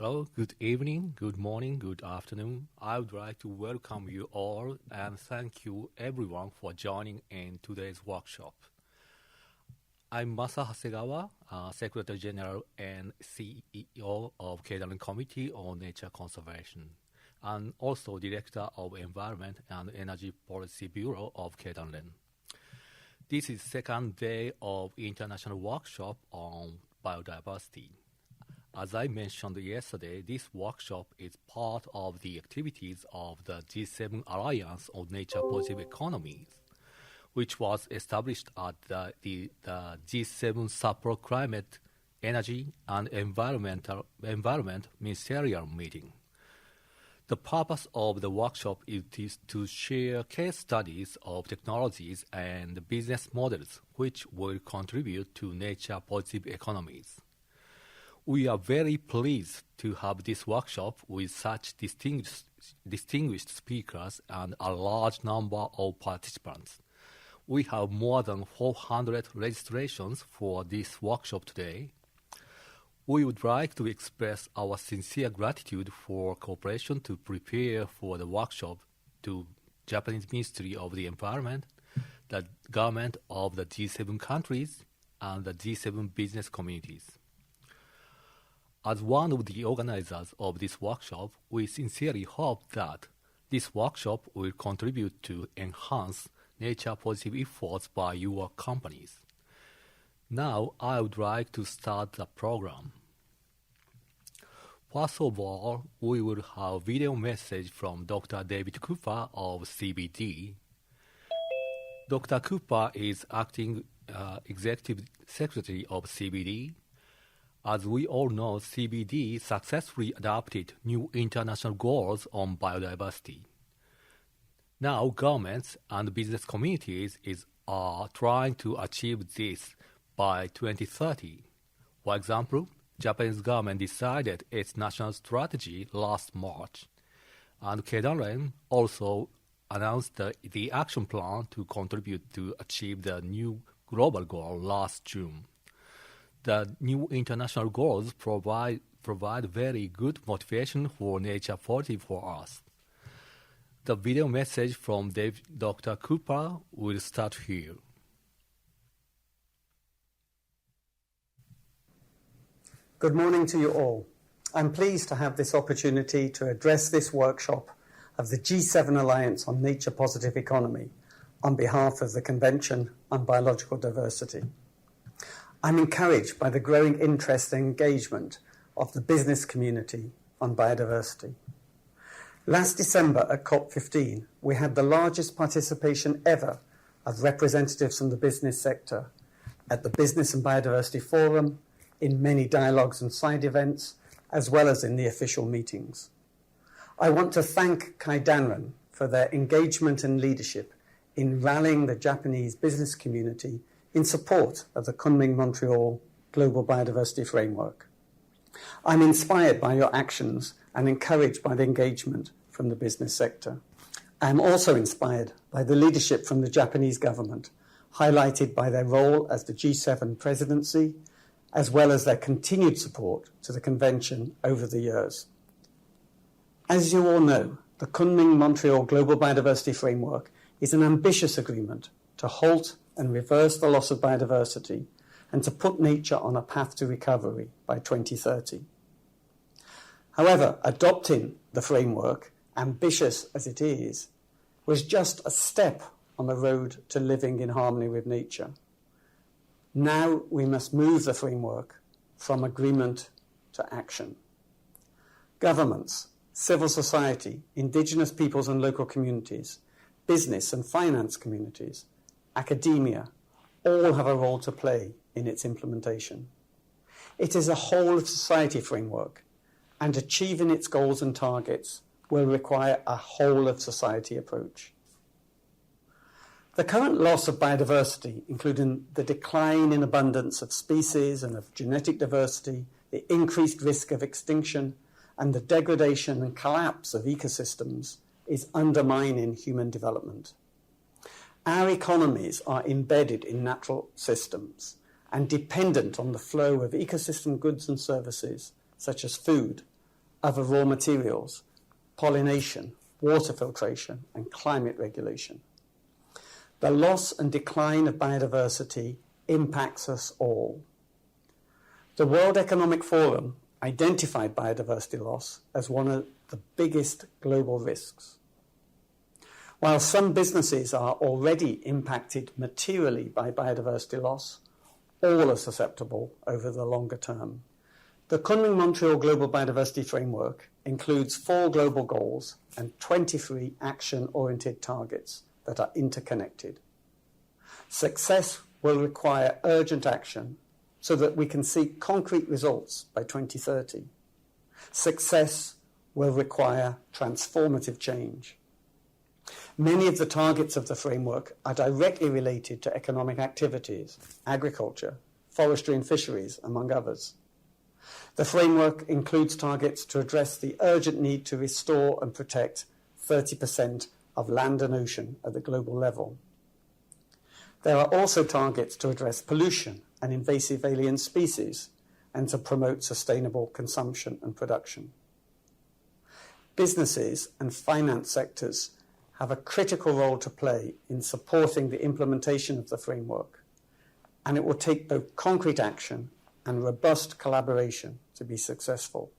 Hello, good evening, good morning, good afternoon. I would like to welcome you all and thank you everyone for joining in today's workshop. I'm Masa Hasegawa, Secretary General and CEO of Keidanren Committee on Nature Conservation, and also Director of Environment and Energy Policy Bureau of Keidanren. This is second day of international workshop on biodiversity. As I mentioned yesterday, this workshop is part of the activities of the G7 Alliance on Nature Positive Economies, which was established at the G7 Sapporo Climate, Energy and Environment Ministerial Meeting. The purpose of the workshop is to share case studies of technologies and business models which will contribute to nature positive economies. We are very pleased to have this workshop with such distinguished speakers and a large number of participants. We have more than 400 registrations for this workshop today. We would like to express our sincere gratitude for cooperation to prepare for the workshop to Japanese Ministry of the Environment, the government of the G7 countries, and the G7 business communities. As one of the organizers of this workshop, we sincerely hope that this workshop will contribute to enhance nature positive efforts by your companies. Now, I would like to start the program. First of all, we will have a video message from Dr. David Cooper of CBD. Dr. Cooper is acting Executive Secretary of CBD. As we all know, CBD successfully adopted new international goals on biodiversity. Now, governments and business communities are trying to achieve this by 2030. For example, Japanese government decided its national strategy last March, and Keidanren also announced the action plan to contribute to achieve the new global goal last June. The new international goals provide very good motivation for nature positive for us. The video message from Dr. Cooper will start here. Good morning to you all. I'm pleased to have this opportunity to address this workshop of the G7 Alliance on Nature Positive Economy on behalf of the Convention on Biological Diversity. I'm encouraged by the growing interest and engagement of the business community on biodiversity. Last December at COP15, we had the largest participation ever of representatives from the business sector at the Business and Biodiversity Forum, in many dialogues and side events, as well as in the official meetings. I want to thank Keidanren for their engagement and leadership in rallying the Japanese business community in support of the Kunming-Montreal Global Biodiversity Framework. I'm inspired by your actions and encouraged by the engagement from the business sector. I'm also inspired by the leadership from the Japanese government, highlighted by their role as the G7 presidency, as well as their continued support to the convention over the years. As you all know, the Kunming-Montreal Global Biodiversity Framework is an ambitious agreement to halt and reverse the loss of biodiversity and to put nature on a path to recovery by 2030. However, adopting the framework, ambitious as it is, was just a step on the road to living in harmony with nature. Now we must move the framework from agreement to action. Governments, civil society, indigenous peoples and local communities, business and finance communities, academia, all have a role to play in its implementation. It is a whole-of-society framework, and achieving its goals and targets will require a whole-of-society approach. The current loss of biodiversity, including the decline in abundance of species and of genetic diversity, the increased risk of extinction, and the degradation and collapse of ecosystems, is undermining human development. Our economies are embedded in natural systems and dependent on the flow of ecosystem goods and services, such as food, other raw materials, pollination, water filtration, and climate regulation. The loss and decline of biodiversity impacts us all. The World Economic Forum identified biodiversity loss as one of the biggest global risks. While some businesses are already impacted materially by biodiversity loss, all are susceptible over the longer term. The Kunming-Montreal Global Biodiversity Framework includes 4 global goals and 23 action-oriented targets that are interconnected. Success will require urgent action so that we can see concrete results by 2030. Success will require transformative change. Many of the targets of the framework are directly related to economic activities, agriculture, forestry and fisheries, among others. The framework includes targets to address the urgent need to restore and protect 30% of land and ocean at the global level. There are also targets to address pollution and invasive alien species and to promote sustainable consumption and production. Businesses and finance sectors have a critical role to play in supporting the implementation of the framework, and it will take both concrete action and robust collaboration to be successful.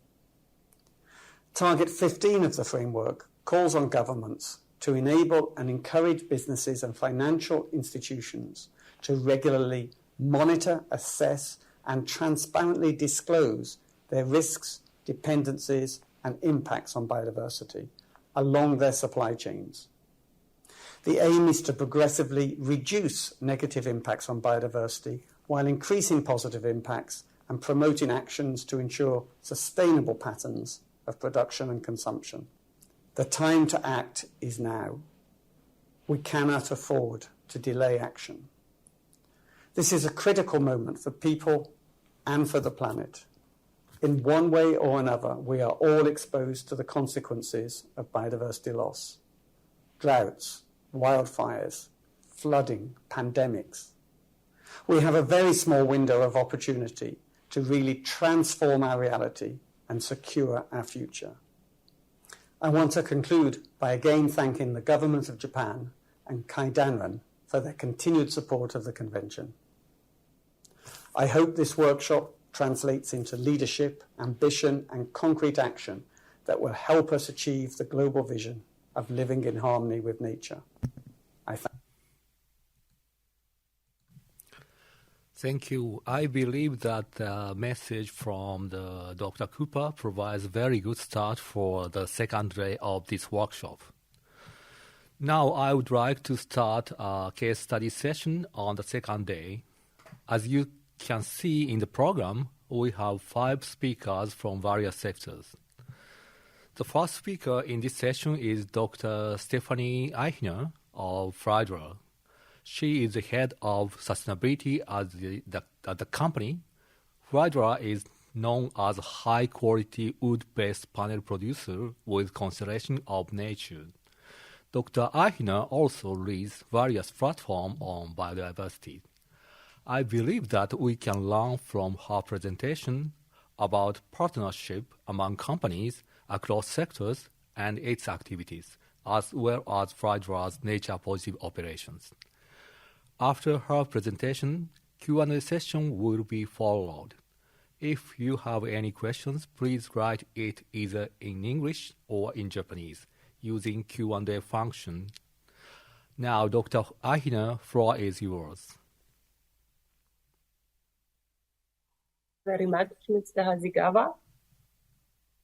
Target 15 of the framework calls on governments to enable and encourage businesses and financial institutions to regularly monitor, assess, and transparently disclose their risks, dependencies, and impacts on biodiversity along their supply chains. The aim is to progressively reduce negative impacts on biodiversity while increasing positive impacts and promoting actions to ensure sustainable patterns of production and consumption. The time to act is now. We cannot afford to delay action. This is a critical moment for people and for the planet. In one way or another, we are all exposed to the consequences of biodiversity loss. Droughts, wildfires, flooding, pandemics. We have a very small window of opportunity to really transform our reality and secure our future. I want to conclude by again thanking the government of Japan and Kaidanren for their continued support of the convention. I hope this workshop translates into leadership, ambition, and concrete action that will help us achieve the global vision of living in harmony with nature. Thank you. I believe that the message from the Dr. Cooper provides a very good start for the second day of this workshop. Now I would like to start a case study session on the second day. As you can see in the program, we have 5 speakers from various sectors. The first speaker in this session is Dr. Stefanie Eichiner of Pfleiderer. She is the head of sustainability at the company. Pfleiderer is known as a high-quality wood-based panel producer with consideration of nature. Dr. Eichiner also leads various platforms on biodiversity. I believe that we can learn from her presentation about partnership among companies across sectors and its activities, as well as Pfleiderer's nature positive operations. After her presentation, Q&A session will be followed. If you have any questions, please write it either in English or in Japanese using Q&A function. Now, Dr. Eichiner, floor is yours. Very much, Mr. Hasegawa.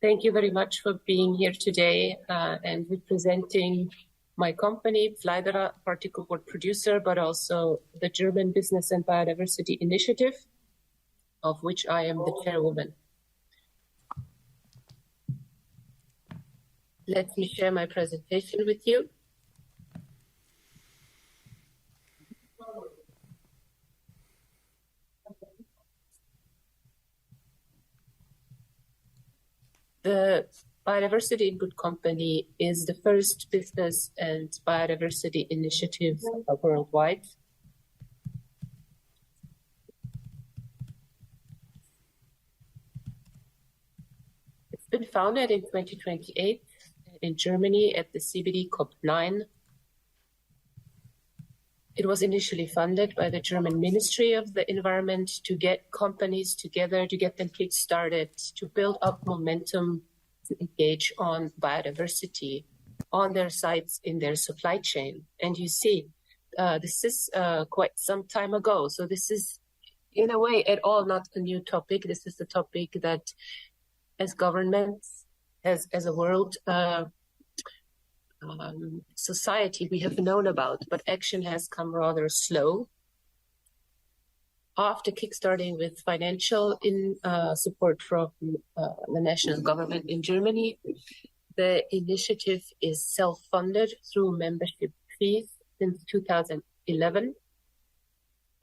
Thank you very much for being here today and representing my company, Pfleiderer, particle board producer, but also the German Business and Biodiversity Initiative, of which I am the chairwoman. Let me share my presentation with you. The Biodiversity in Good Company is the first business and biodiversity initiative worldwide. It's been founded in 2028 in Germany at the CBD COP9. It was initially funded by the German Ministry of the Environment to get companies together, to get them kick-started, to build up momentum, to engage on biodiversity on their sites, in their supply chain. And you see, this is quite some time ago. So this is, in a way, at all not a new topic. This is the topic that as governments, as a world, society we have known about, but action has come rather slow. After kickstarting with financial support from the national government in Germany, the initiative is self-funded through membership fees since 2011.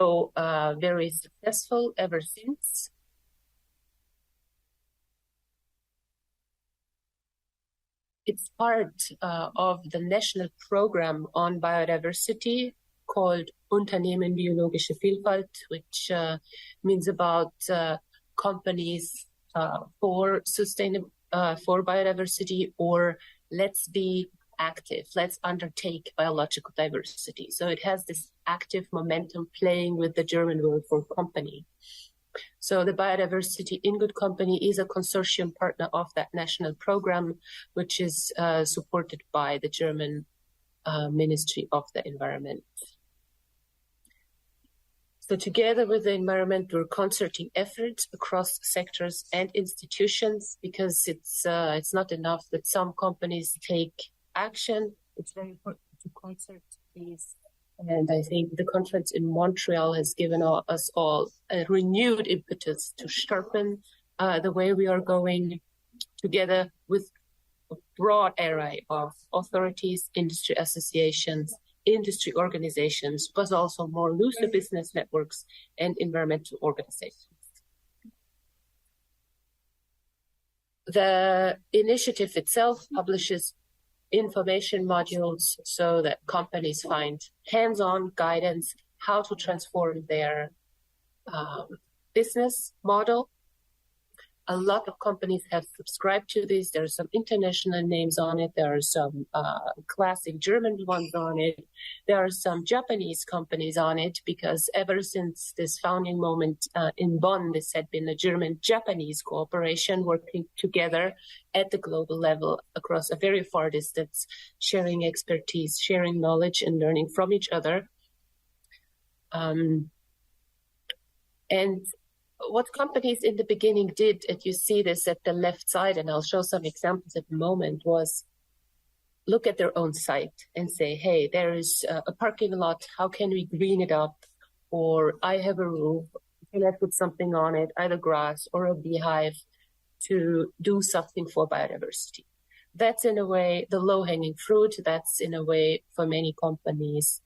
So very successful ever since. It's part of the national program on biodiversity called Unternehmen Biologische Vielfalt, which means about companies for biodiversity, or let's be active, let's undertake biological diversity. So it has this active momentum playing with the German word for company. So the Biodiversity in Good Company is a consortium partner of that national program, which is supported by the German Ministry of the Environment. So together with the environment, we're concerting efforts across sectors and institutions, because it's not enough that some companies take action. It's very important to concert these. And I think the conference in Montreal has given us all a renewed impetus to sharpen the way we are going together with a broad array of authorities, industry associations, industry organizations, but also more looser business networks and environmental organizations. The initiative itself publishes information modules so that companies find hands-on guidance how to transform their business model. A lot of companies have subscribed to this. There are some international names on it. There are some classic German ones on it. There are some Japanese companies on it, because ever since this founding moment in Bonn, this had been a German-Japanese cooperation working together at the global level across a very far distance, sharing expertise, sharing knowledge, and learning from each other. And what companies in the beginning did, and you see this at the left side, and I'll show some examples at the moment, was look at their own site and say, hey, there is a parking lot, how can we green it up? Or I have a roof, can I put something on it, either grass or a beehive, to do something for biodiversity? That's in a way the low-hanging fruit. That's in a way for many companies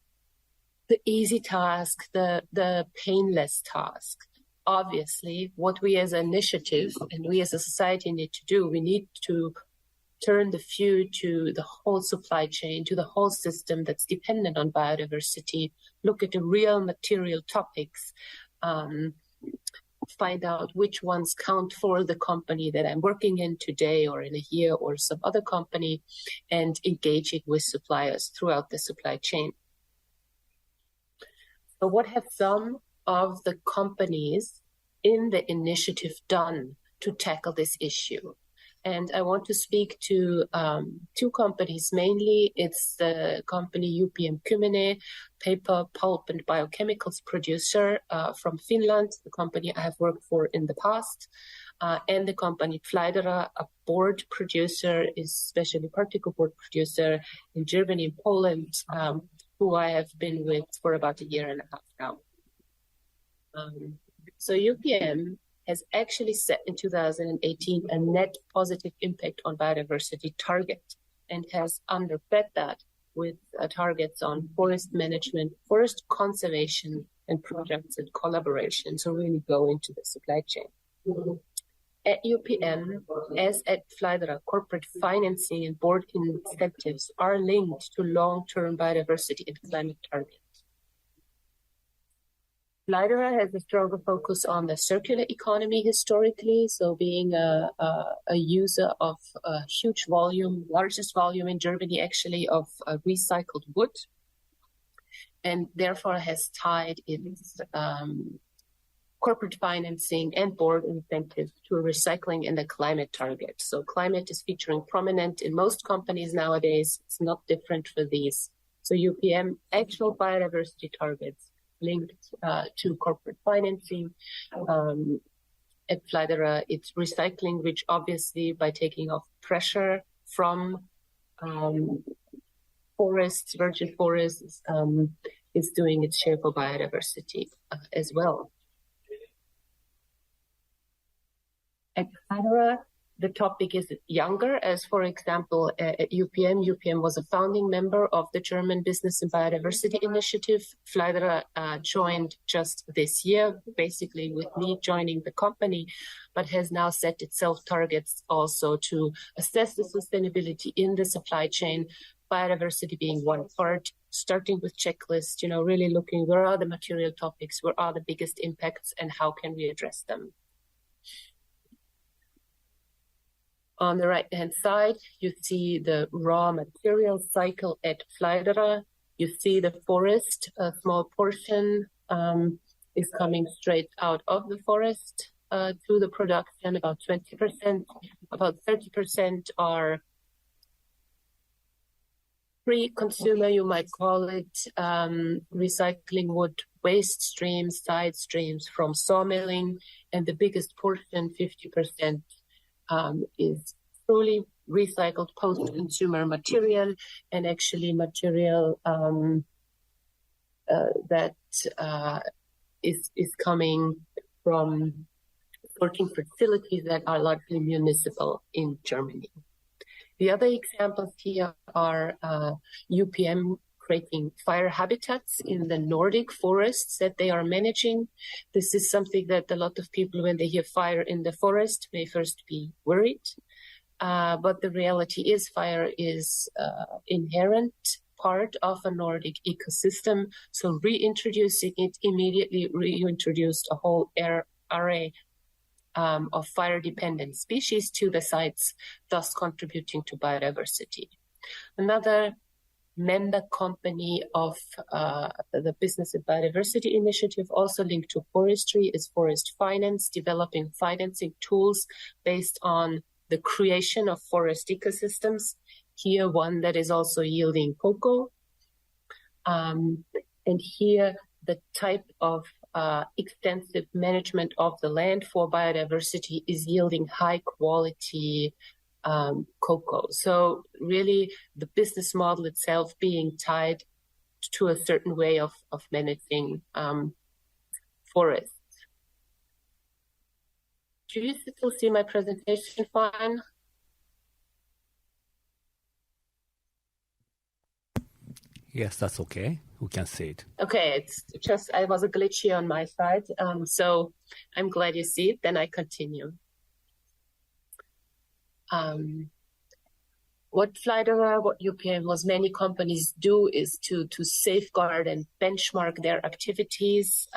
the easy task, the painless task. Obviously, what we as an initiative and we as a society need to do, we need to turn the view to the whole supply chain, to the whole system that's dependent on biodiversity, look at the real material topics, find out which ones count for the company that I'm working in today or in a year or some other company, and engaging with suppliers throughout the supply chain. So what have some of the companies in the initiative done to tackle this issue? And I want to speak to two companies mainly. It's the company UPM Kymmene, paper, pulp, and biochemicals producer from Finland, the company I have worked for in the past, and the company Pfleiderer, a board producer, especially particle board producer in Germany and Poland, who I have been with for about 1.5 years now. So UPM has actually set in 2018 a net positive impact on biodiversity target, and has underfed that with targets on forest management, forest conservation, and projects and collaboration. So really go into the supply chain. At UPM, as at Pfleiderer, corporate financing and board incentives are linked to long-term biodiversity and climate targets. Pfleiderer has a stronger focus on the circular economy historically, so being a user of a huge volume, largest volume in Germany actually, of recycled wood, and therefore has tied its corporate financing and board incentives to recycling and the climate target. So climate is featuring prominent in most companies nowadays. It's not different for these. So UPM, actual biodiversity targets linked to corporate financing. At Pfleiderer, it's recycling, which obviously by taking off pressure from forests, virgin forests, is doing its share for biodiversity as well. At Pfleiderer, the topic is younger, as for example, at UPM. UPM was a founding member of the German Business and Biodiversity Initiative. Pfleiderer joined just this year, basically with me joining the company, but has now set itself targets also to assess the sustainability in the supply chain, biodiversity being one part, starting with checklists, really looking where are the material topics, where are the biggest impacts, and how can we address them. On the right-hand side, you see the raw material cycle at Pfleiderer. You see the forest, a small portion is coming straight out of the forest to the production, about 20%. About 30% are pre-consumer, you might call it, recycling wood waste streams, side streams from sawmilling, and the biggest portion, 50%, is truly recycled post-consumer material, and actually material that is coming from sorting facilities that are largely municipal in Germany. The other examples here are UPM creating fire habitats in the Nordic forests that they are managing. This is something that a lot of people, when they hear fire in the forest, may first be worried. But the reality is fire is inherent part of a Nordic ecosystem. So reintroducing it immediately reintroduced a whole array of fire-dependent species to the sites, thus contributing to biodiversity. Another member company of the Business and Biodiversity Initiative, also linked to forestry, is Forest Finance, developing financing tools based on the creation of forest ecosystems. Here, one that is also yielding cocoa. And here, the type of extensive management of the land for biodiversity is yielding high quality cocoa. So really the business model itself being tied to a certain way of managing forests. Do you still see my presentation fine? Yes, that's okay. We can see it. Okay, it's just, I was a glitch here on my side. So I'm glad you see it. Then I continue. What Pfleiderer, what UPM, what many companies do is to safeguard and benchmark their activities.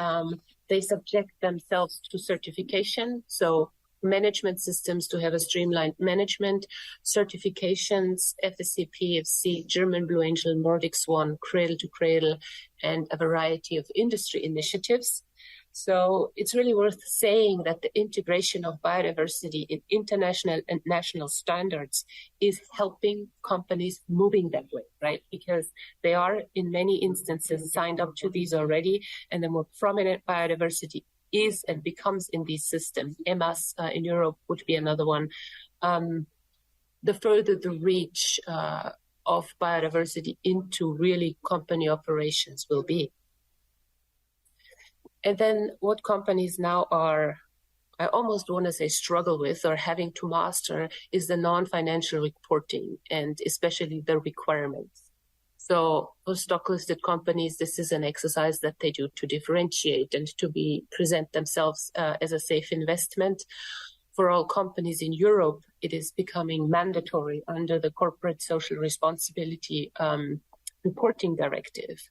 They subject themselves to certification. So management systems to have a streamlined management, certifications, FSC, PFC, German Blue Angel, Nordic Swan, Cradle to Cradle, and a variety of industry initiatives. So it's really worth saying that the integration of biodiversity in international and national standards is helping companies moving that way, right? Because they are in many instances signed up to these already, and the more prominent biodiversity is and becomes in these systems, EMAS in Europe would be another one, the further the reach of biodiversity into really company operations will be. And then what companies now are, I almost want to say struggle with or having to master, is the non-financial reporting and especially the requirements. So for stock-listed companies, this is an exercise that they do to differentiate and to present themselves as a safe investment. For all companies in Europe, it is becoming mandatory under the Corporate Social Responsibility Reporting Directive.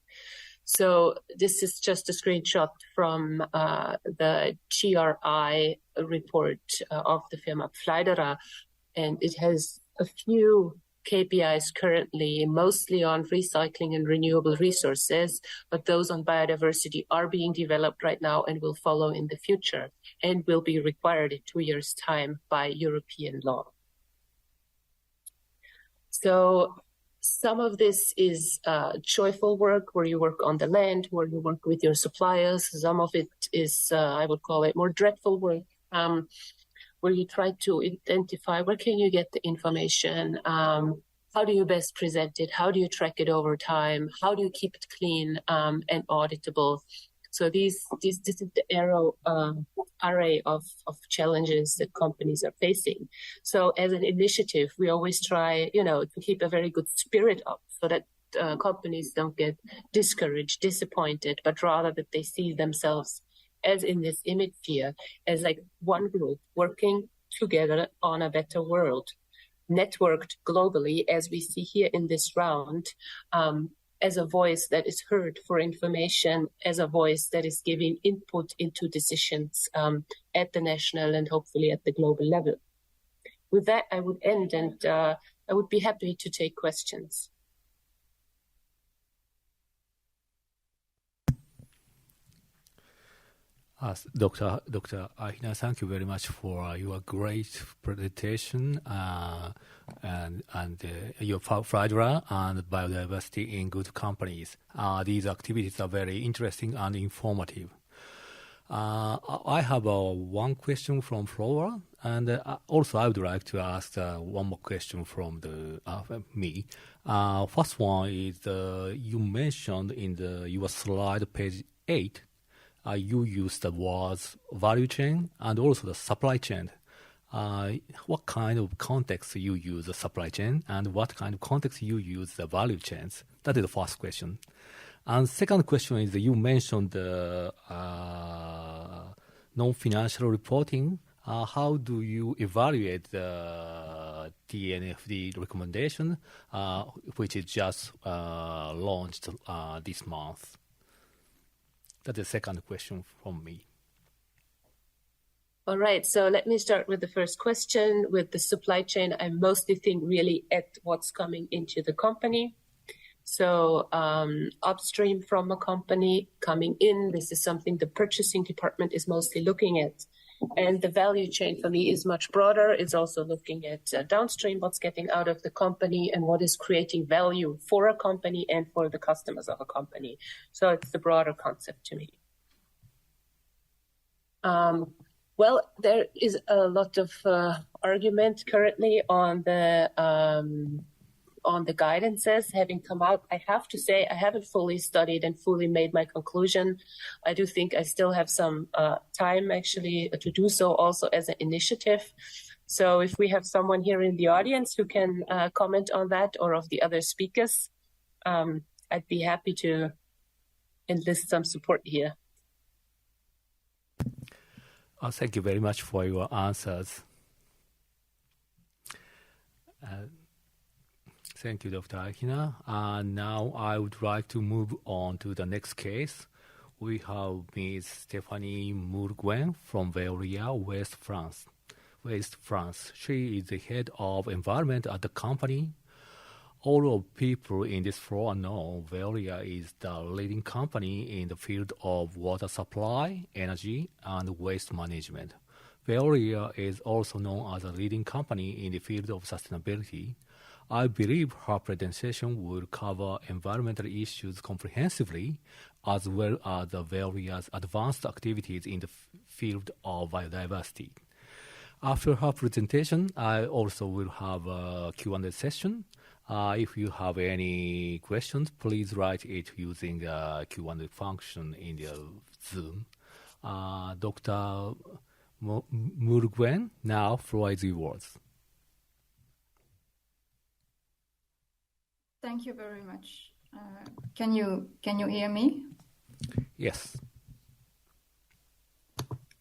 So this is just a screenshot from the GRI report of the firma Pfleiderer, and it has a few KPIs currently, mostly on recycling and renewable resources, but those on biodiversity are being developed right now and will follow in the future and will be required in 2 years' time by European law. So some of this is joyful work where you work on the land, where you work with your suppliers. Some of it is, I would call it more dreadful work, where you try to identify where can you get the information, how do you best present it, how do you track it over time, how do you keep it clean and auditable. So this is the array of challenges that companies are facing. So as an initiative, we always try, to keep a very good spirit up so that companies don't get discouraged, disappointed, but rather that they see themselves as in this image here, as like one group working together on a better world, networked globally, as we see here in this round, as a voice that is heard for information, as a voice that is giving input into decisions at the national and hopefully at the global level. With that, I would end, and I would be happy to take questions. Dr. Eichiner, thank you very much for your great presentation and your Pfleiderer and biodiversity in good companies. These activities are very interesting and informative. I have one question from Flora, and also I would like to ask one more question from me. First one is you mentioned in your slide, page 8, you use the words value chain and also the supply chain. What kind of context you use the supply chain and what kind of context you use the value chains? That is the first question. And second question is you mentioned the non-financial reporting. How do you evaluate the TNFD recommendation, which is just launched this month? That's the second question from me. All right, so let me start with the first question. With the supply chain, I mostly think really at what's coming into the company. So upstream from a company coming in, this is something the purchasing department is mostly looking at. And the value chain for me is much broader. It's also looking at downstream, what's getting out of the company and what is creating value for a company and for the customers of a company. So it's the broader concept to me. Well, there is a lot of argument currently on the guidances having come out. I have to say I haven't fully studied and fully made my conclusion. I do think I still have some time actually to do so also as an initiative. So if we have someone here in the audience who can comment on that or of the other speakers, I'd be happy to enlist some support here. Thank you very much for your answers. Thank you, Dr. Eichiner. Now I would like to move on to the next case. We have Ms. Stefanie Nguyen from Veolia, West France. She is the head of environment at the company. All of people in this floor know Veolia is the leading company in the field of water supply, energy, and waste management. Veolia is also known as a leading company in the field of sustainability. I believe her presentation will cover environmental issues comprehensively, as well as Veolia's advanced activities in the field of biodiversity. After her presentation, I also will have a Q&A session. If you have any questions, please write it using the Q&A function in the Zoom. Dr. Nguyen, now floor is yours. Thank you very much. Can you hear me? Yes.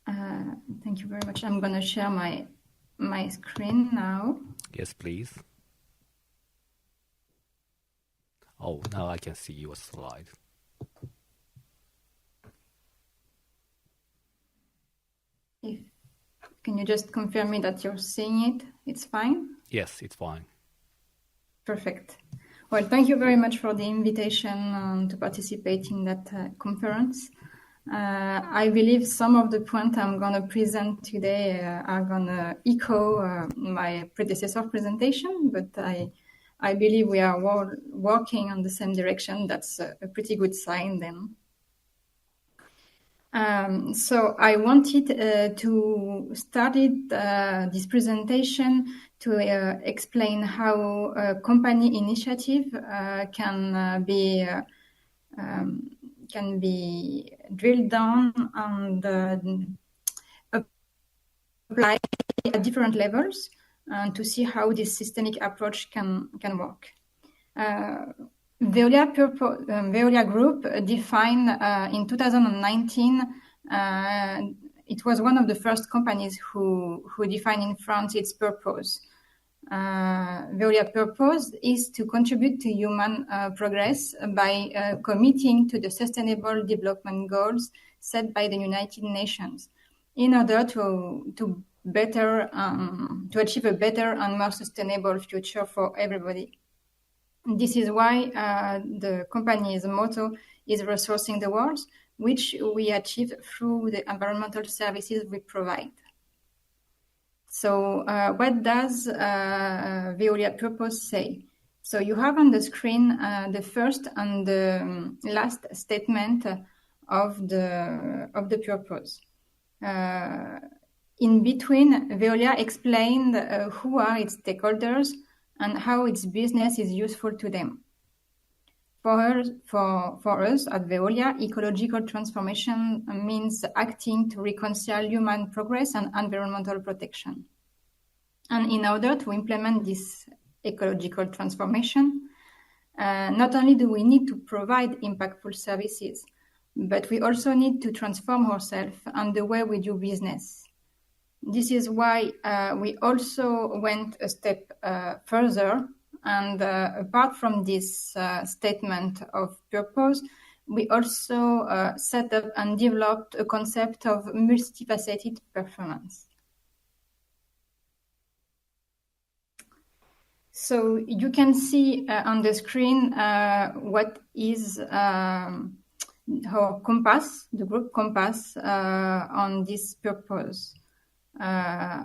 Thank you very much. I'm going to share my screen now. Yes, please. Oh, now I can see your slide. Can you just confirm me that you're seeing it? It's fine? Yes, it's fine. Perfect. Well, thank you very much for the invitation to participate in that conference. I believe some of the points I'm going to present today are going to echo my predecessor presentation, but I believe we are working on the same direction. That's a pretty good sign then. So I wanted to start this presentation to explain how a company initiative can be drilled down and apply at different levels to see how this systemic approach can work. Veolia Group defined in 2019. It was one of the first companies who defined in France its purpose. Veolia purpose is to contribute to human progress by committing to the Sustainable Development Goals set by the United Nations in order to achieve a better and more sustainable future for everybody. This is why the company's motto is resourcing the world, which we achieve through the environmental services we provide. So what does Veolia purpose say? So you have on the screen the first and the last statement of the purpose. In between, Veolia explained who are its stakeholders and how its business is useful to them. For us at Veolia, ecological transformation means acting to reconcile human progress and environmental protection. And in order to implement this ecological transformation, not only do we need to provide impactful services, but we also need to transform ourselves and the way we do business. This is why we also went a step further. And apart from this statement of purpose, we also set up and developed a concept of multifaceted performance. So you can see on the screen what is our compass, the group compass on this purpose.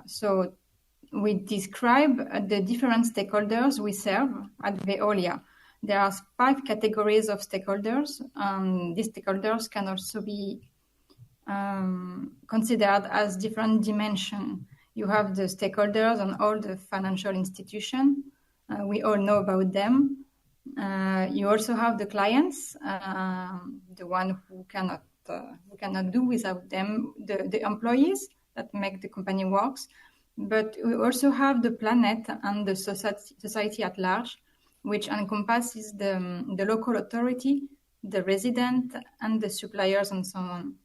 So we describe the different stakeholders we serve at Veolia. There are 5 categories of stakeholders. These stakeholders can also be considered as different dimensions. You have the stakeholders on all the financial institutions. We all know about them. You also have the clients, the one who cannot do without them, the employees that make the company works. But we also have the planet and the society at large, which encompasses the local authority, the resident, and the suppliers, and so on.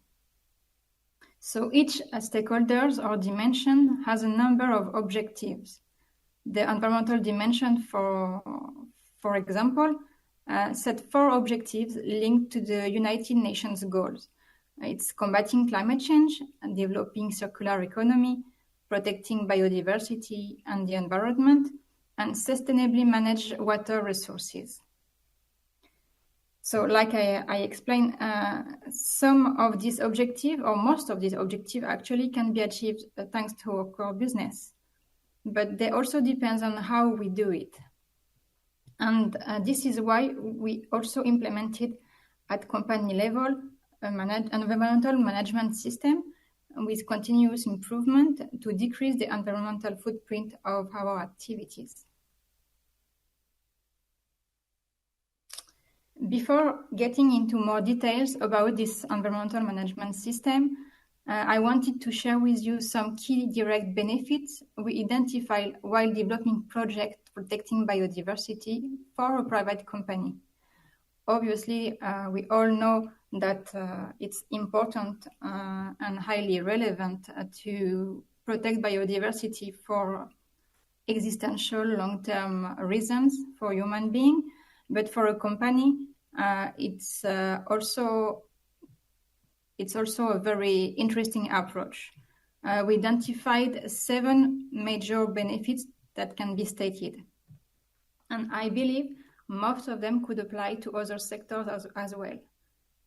So each stakeholders or dimension has a number of objectives. The environmental dimension, for example, set 4 objectives linked to the United Nations goals. It's combating climate change, developing circular economy, protecting biodiversity and the environment, and sustainably manage water resources. So like I explained, some of these objectives, or most of these objectives, actually can be achieved thanks to our core business. But they also depend on how we do it. And this is why we also implemented at company level an environmental management system with continuous improvement to decrease the environmental footprint of our activities. Before getting into more details about this environmental management system, I wanted to share with you some key direct benefits we identified while developing projects protecting biodiversity for a private company. Obviously, we all know that it's important and highly relevant to protect biodiversity for existential long-term reasons for human beings, but for a company, it's also a very interesting approach. we identified 7 major benefits that can be stated. And I believe most of them could apply to other sectors as well.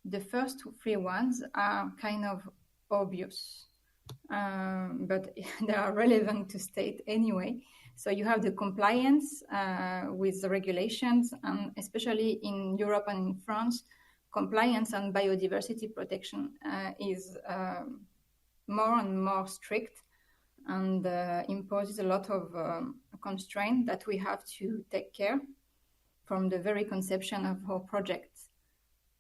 The first 3 ones are kind of obvious, but they are relevant to state anyway. So you have the compliance with the regulations, and especially in Europe and in France, compliance and biodiversity protection is more and more strict and imposes a lot of constraints that we have to take care from the very conception of our projects.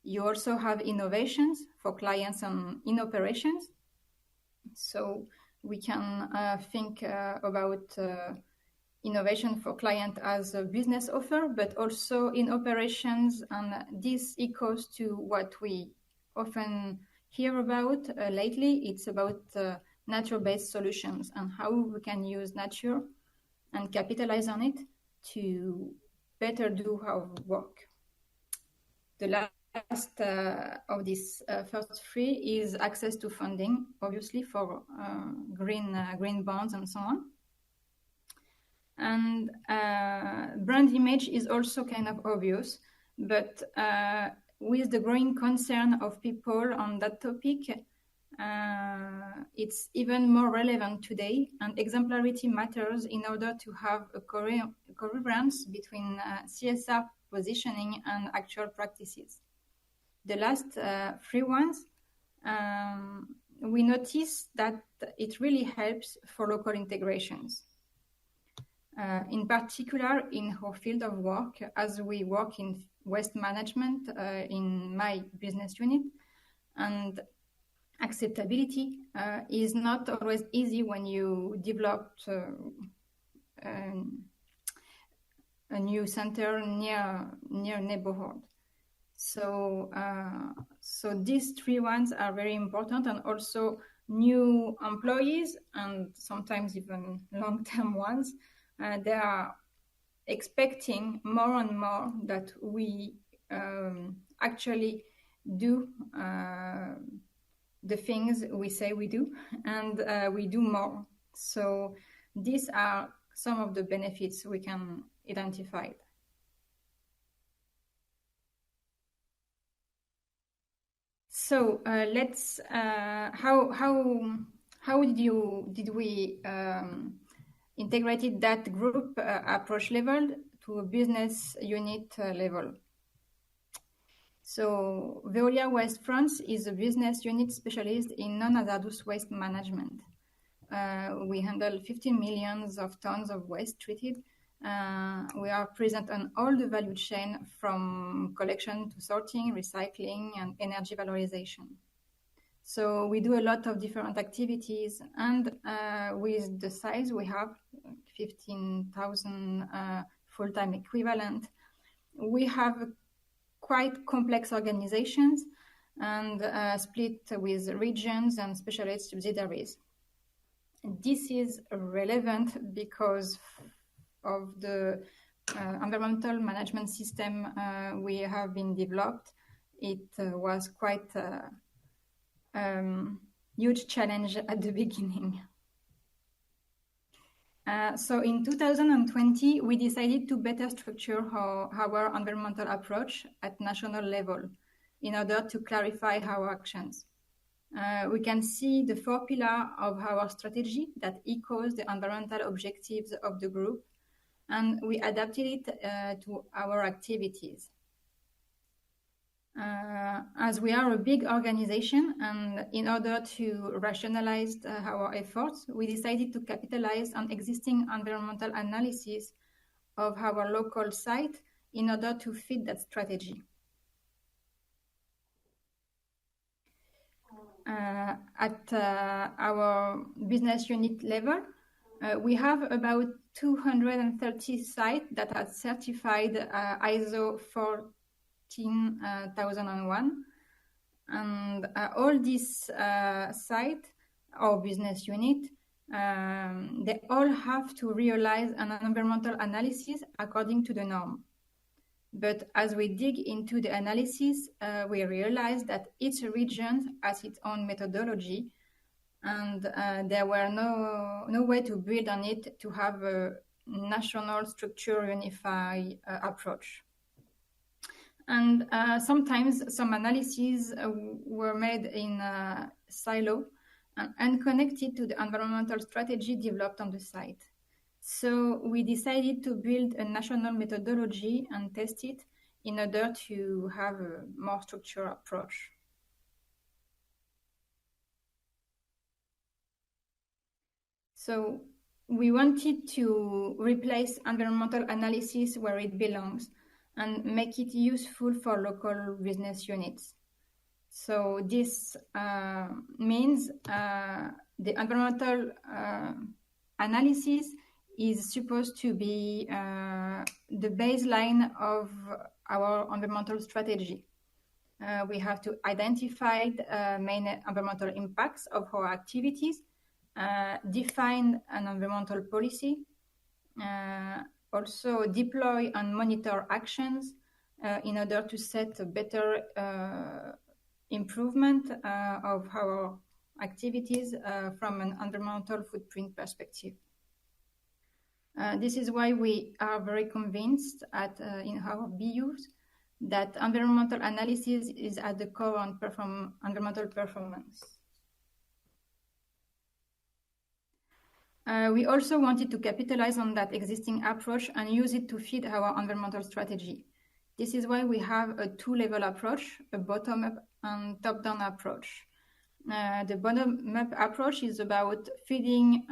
You also have innovations for clients and in operations. So we can think about innovation for client as a business offer, but also in operations. And this echoes to what we often hear about lately. It's about nature-based solutions and how we can use nature and capitalize on it to better do our work. The last of these first 3 is access to funding, obviously for green bonds and so on. And brand image is also kind of obvious, but with the growing concern of people on that topic, it's even more relevant today, and exemplarity matters in order to have a coherence between CSR positioning and actual practices. The last 3 ones, we notice that it really helps for local integrations. In particular, in our field of work, as we work in waste management in my business unit, and acceptability is not always easy when you develop a new center near neighborhood. So these 3 ones are very important, and also new employees and sometimes even long-term ones. They are expecting more and more that we actually do the things we say we do, and we do more. So these are some of the benefits we can identify. So let's how did we integrated that group approach level to a business unit level? So Veolia West France is a business unit specialist in non-hazardous waste management. We handle 15 million tons of waste treated. We are present on all the value chain, from collection to sorting, recycling, and energy valorization. So we do a lot of different activities, and with the size we have, 15,000 full-time equivalent, we have quite complex organizations and split with regions and specialist subsidiaries. This is relevant because of the environmental management system we have been developed. It was quite huge challenge at the beginning. So in 2020, we decided to better structure our environmental approach at national level in order to clarify our actions. We can see the 4 pillars of our strategy that echoes the environmental objectives of the group, and we adapted it to our activities. As we are a big organization, and in order to rationalize our efforts, we decided to capitalize on existing environmental analysis of our local site in order to fit that strategy. At our business unit level, we have about 230 sites that are certified ISO 14001, and all these sites or business unit, they all have to realize an environmental analysis according to the norm. But as we dig into the analysis, we realize that each region has its own methodology, and there were no way to build on it to have a national structure unified approach. And sometimes some analyses were made in silo and unconnected to the environmental strategy developed on the site. So we decided to build a national methodology and test it in order to have a more structured approach. So we wanted to replace environmental analysis where it belongs and make it useful for local business units. So this means the environmental analysis is supposed to be the baseline of our environmental strategy. We have to identify the main environmental impacts of our activities, define an environmental policy, also deploy and monitor actions in order to set a better improvement of our activities from an environmental footprint perspective. This is why we are very convinced in our BUs that environmental analysis is at the core on environmental performance. We also wanted to capitalize on that existing approach and use it to feed our environmental strategy. This is why we have a two-level approach, a bottom-up and top-down approach. The bottom-up approach is about feeding,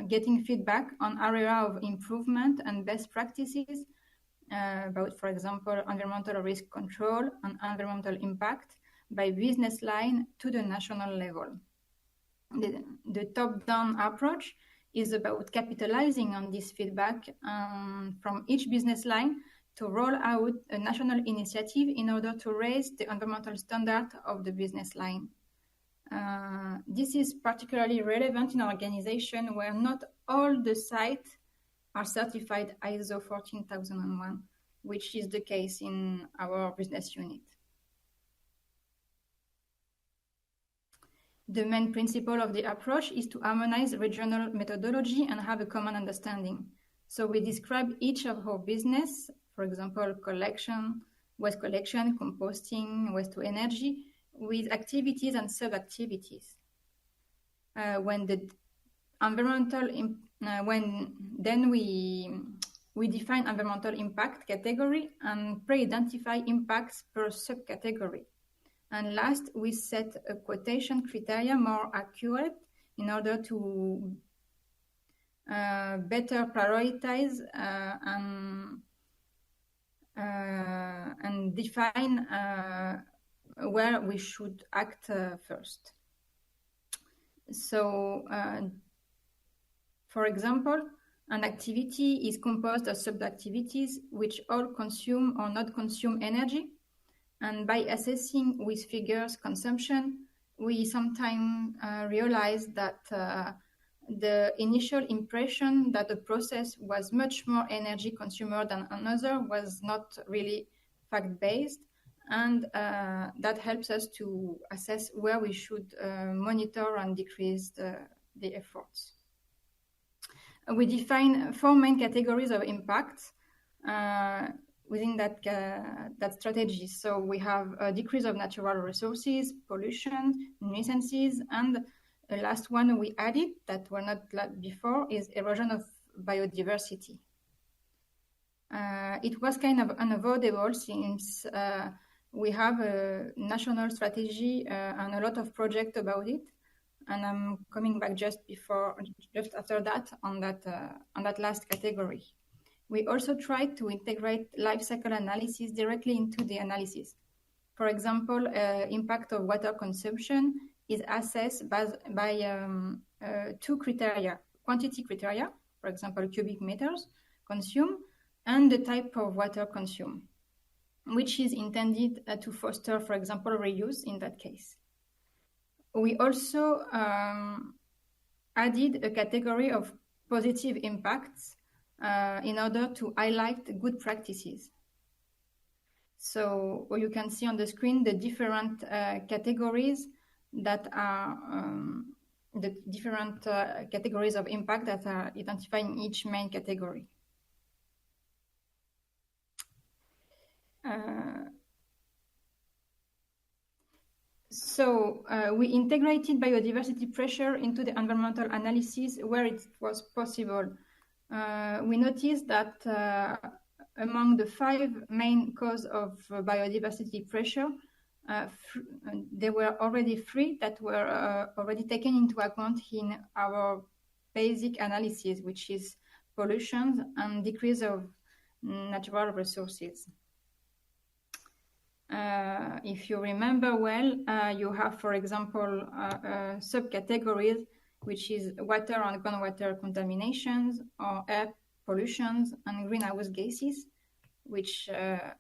getting feedback on area of improvement and best practices about, for example, environmental risk control and environmental impact by business line to the national level. The top-down approach is about capitalizing on this feedback from each business line to roll out a national initiative in order to raise the environmental standard of the business line. This is particularly relevant in an organization where not all the sites are certified ISO 14001, which is the case in our business unit. The main principle of the approach is to harmonize regional methodology and have a common understanding. So we describe each of our business, for example, collection, waste collection, composting, waste to energy, with activities and sub-activities. When we define environmental impact category and pre-identify impacts per subcategory. And last, we set a quotation criteria more accurate in order to better prioritize and define where we should act first. So, for example, an activity is composed of sub-activities which all consume or not consume energy. And by assessing with figures consumption, we sometimes realize that the initial impression that the process was much more energy consumer than another was not really fact-based. And that helps us to assess where we should monitor and decrease the efforts. We define 4 main categories of impacts within that strategy. So we have a decrease of natural resources, pollution, nuisances, and the last one we added that were not before is erosion of biodiversity. It was kind of unavoidable since we have a national strategy and a lot of projects about it. And I'm coming back just after that on that last category. We also tried to integrate life cycle analysis directly into the analysis. For example, impact of water consumption is assessed by 2 criteria: quantity criteria, for example, cubic meters consumed, and the type of water consumed, which is intended to foster, for example, reuse in that case. We also added a category of positive impacts in order to highlight good practices. So you can see on the screen the different categories that are the different categories of impact that are identified in each main category. So we integrated biodiversity pressure into the environmental analysis where it was possible. We noticed that among the 5 main causes of biodiversity pressure, there were already 3 that were already taken into account in our basic analysis, which is pollution and decrease of natural resources. If you remember well, you have, for example, subcategories, which is water and groundwater contaminations, or air pollutions and greenhouse gases, which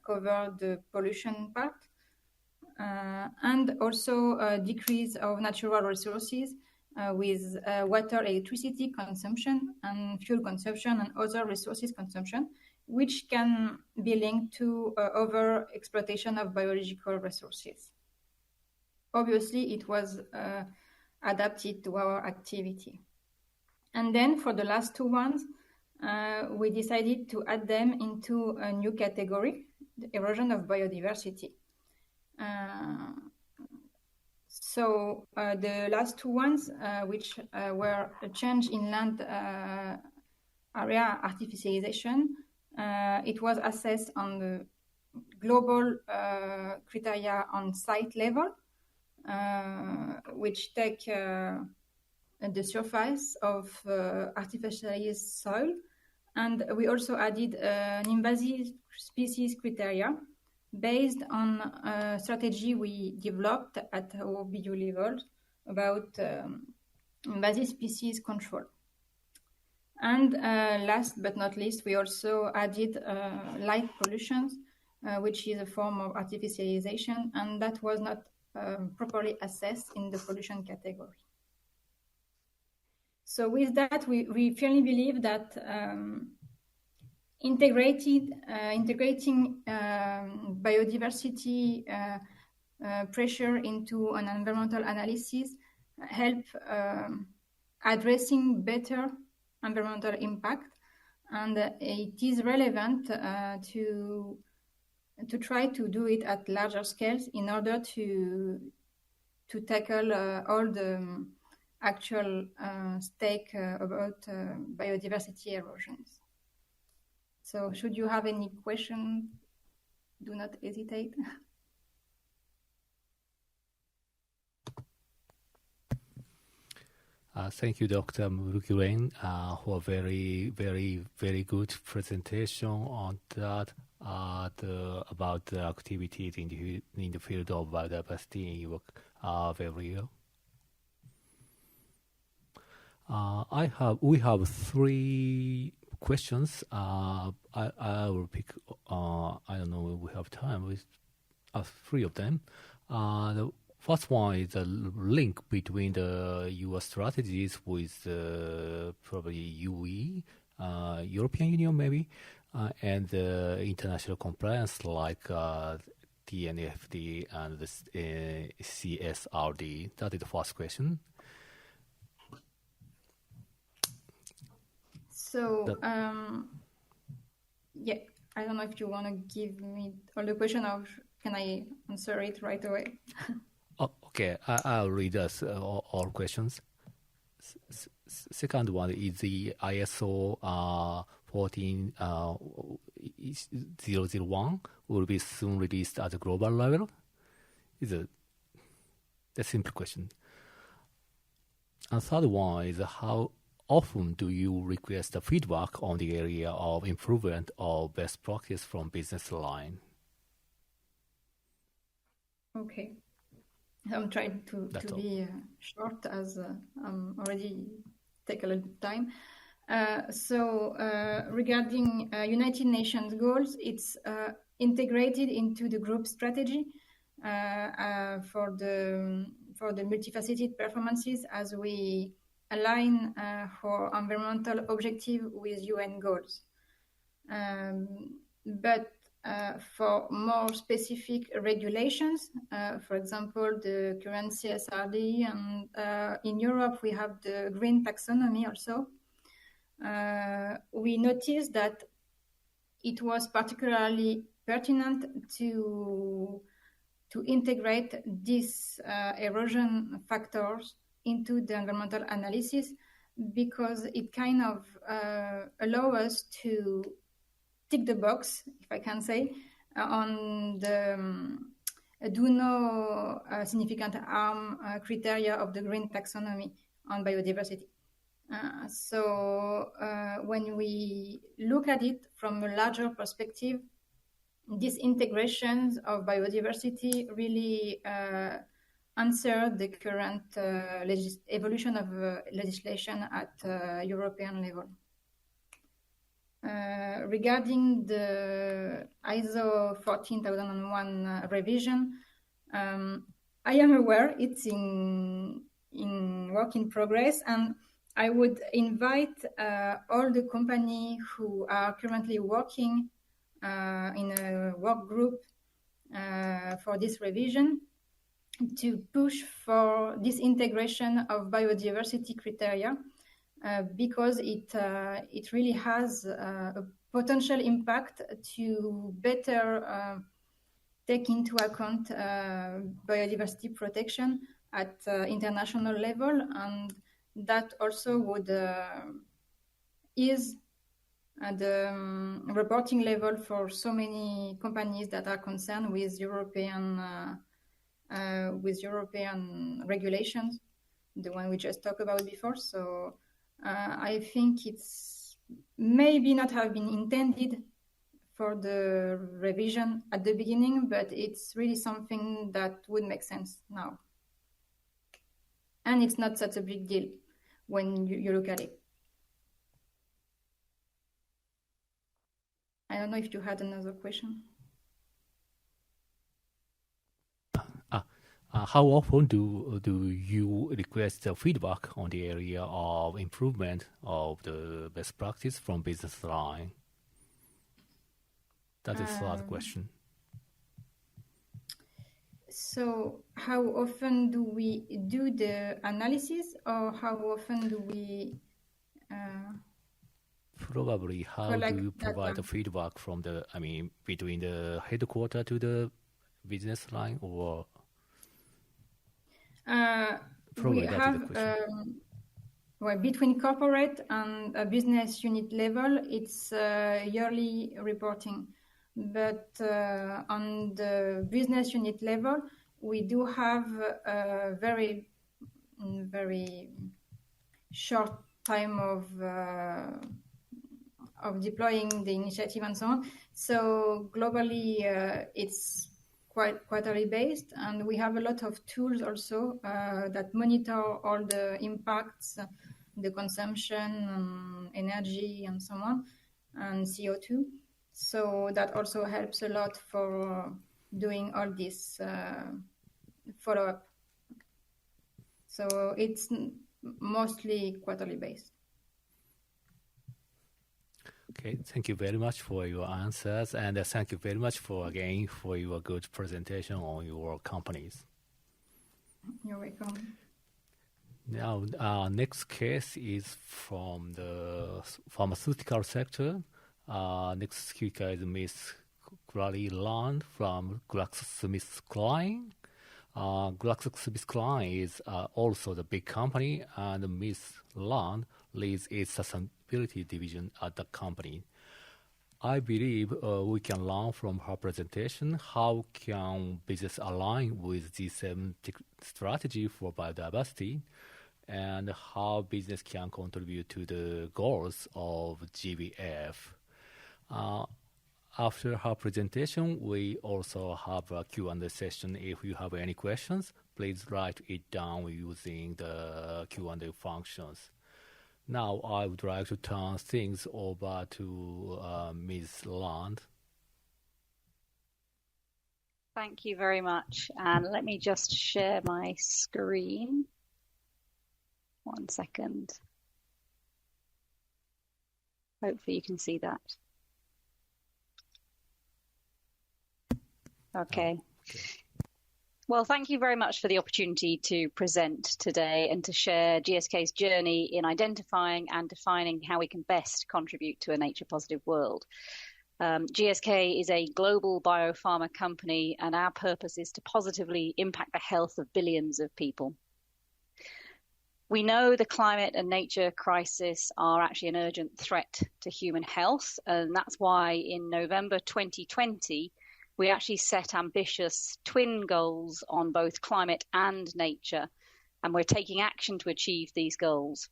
cover the pollution part, and also a decrease of natural resources with water, electricity consumption, and fuel consumption, and other resources consumption, which can be linked to over exploitation of biological resources. Obviously, it was adapted to our activity. And then for the last 2 ones, we decided to add them into a new category, the erosion of biodiversity. So the last 2 ones, which were a change in land area artificialization, it was assessed on the global criteria on site level, which take the surface of artificialized soil. And we also added an invasive species criteria based on a strategy we developed at OBU level about invasive species control. And last but not least, we also added light pollution, which is a form of artificialization, and that was not properly assessed in the pollution category. So with that, we firmly believe that integrating biodiversity pressure into an environmental analysis help addressing better environmental impact, and it is relevant to try to do it at larger scales in order to tackle all the actual stake about biodiversity erosions. So should you have any questions, do not hesitate. Thank you, Dr. Nguyen, for a very, very, very good presentation on that, about the activities in the field of biodiversity in your Veolia. We have 3 questions. I will pick. I don't know if we have time with 3 of them. The first one is a link between your strategies with probably UE, European Union maybe, and international compliance like TNFD and the CSRD. That is the first question. So, yeah, I don't know if you want to give me all the question, or can I answer it right away? Okay, I'll read us all questions. Second one is the ISO 14001 will be soon released at the global level. Is a simple question. And third one is how often do you request the feedback on the area of improvement or best practice from business line? Okay. I'm trying to be short, as I'm already take a little time. So regarding United Nations goals, it's integrated into the group strategy for the multifaceted performances as we align for environmental objective with UN goals. But for more specific regulations, for example, the current CSRD, and in Europe we have the green taxonomy also. We noticed that it was particularly pertinent to integrate these erosion factors into the environmental analysis, because it kind of allows us to tick the box, if I can say, on the do no significant harm criteria of the green taxonomy on biodiversity. So when we look at it from a larger perspective, these integrations of biodiversity really answer the current evolution of legislation at European level. Regarding the ISO 14001 revision, I am aware it's in work in progress, and I would invite all the companies who are currently working in a work group for this revision to push for this integration of biodiversity criteria, because it really has a potential impact to better take into account biodiversity protection at international level, and that also would ease the reporting level for so many companies that are concerned with European regulations, the one we just talked about before. So I think it's maybe not have been intended for the revision at the beginning, but it's really something that would make sense now. And it's not such a big deal when you look at it. I don't know if you had another question. How often do you request feedback on the area of improvement of the best practice from business line? That is the other question. So how often do we do the analysis, or how often do we probably how do you provide the feedback from the, between the headquarters to the business line, or we have well, between corporate and a business unit level, it's yearly reporting. But on the business unit level, we do have a very short time of deploying the initiative and so on. So globally, it's quite quarterly based, and we have a lot of tools also that monitor all the impacts, the consumption, energy, and so on, and CO2. So that also helps a lot for doing all this follow-up. So it's mostly quarterly based. Okay, thank you very much for your answers, and thank you very much for your good presentation on your companies. You're welcome. Now, our next case is from the pharmaceutical sector. Next speaker is Ms. Lund from GlaxoSmithKline. GlaxoSmithKline is also the big company, and Ms. Lund leads its sustainability division at the company. I believe we can learn from her presentation how can business align with G7 strategy for biodiversity, and how business can contribute to the goals of GBF. After her presentation, we also have a Q&A session. If you have any questions, please write it down using the Q&A functions. Now, I would like to turn things over to Ms. Lund. Thank you very much. And let me just share my screen. 1 second. Hopefully you can see that. Okay. Well, thank you very much for the opportunity to present today and to share GSK's journey in identifying and defining how we can best contribute to a nature-positive world. GSK is a global biopharma company, and our purpose is to positively impact the health of billions of people. We know the climate and nature crisis are actually an urgent threat to human health, and that's why in November 2020, we actually set ambitious twin goals on both climate and nature, and we're taking action to achieve these goals.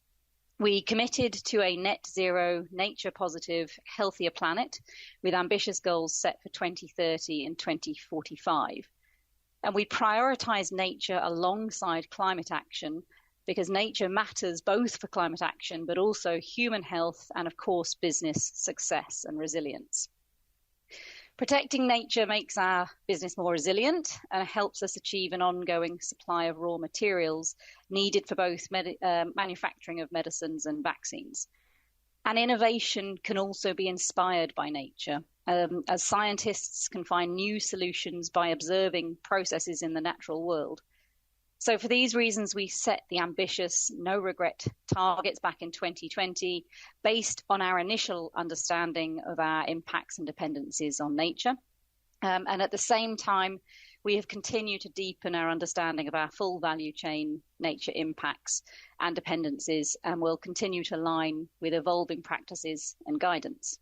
We committed to a net zero, nature positive, healthier planet with ambitious goals set for 2030 and 2045. And we prioritize nature alongside climate action because nature matters both for climate action, but also human health and, of course, business success and resilience. Protecting nature makes our business more resilient and helps us achieve an ongoing supply of raw materials needed for both manufacturing of medicines and vaccines. And innovation can also be inspired by nature, as scientists can find new solutions by observing processes in the natural world. So for these reasons, we set the ambitious no-regret targets back in 2020 based on our initial understanding of our impacts and dependencies on nature. And at the same time, we have continued to deepen our understanding of our full value chain nature impacts and dependencies, and will continue to align with evolving practices and guidance.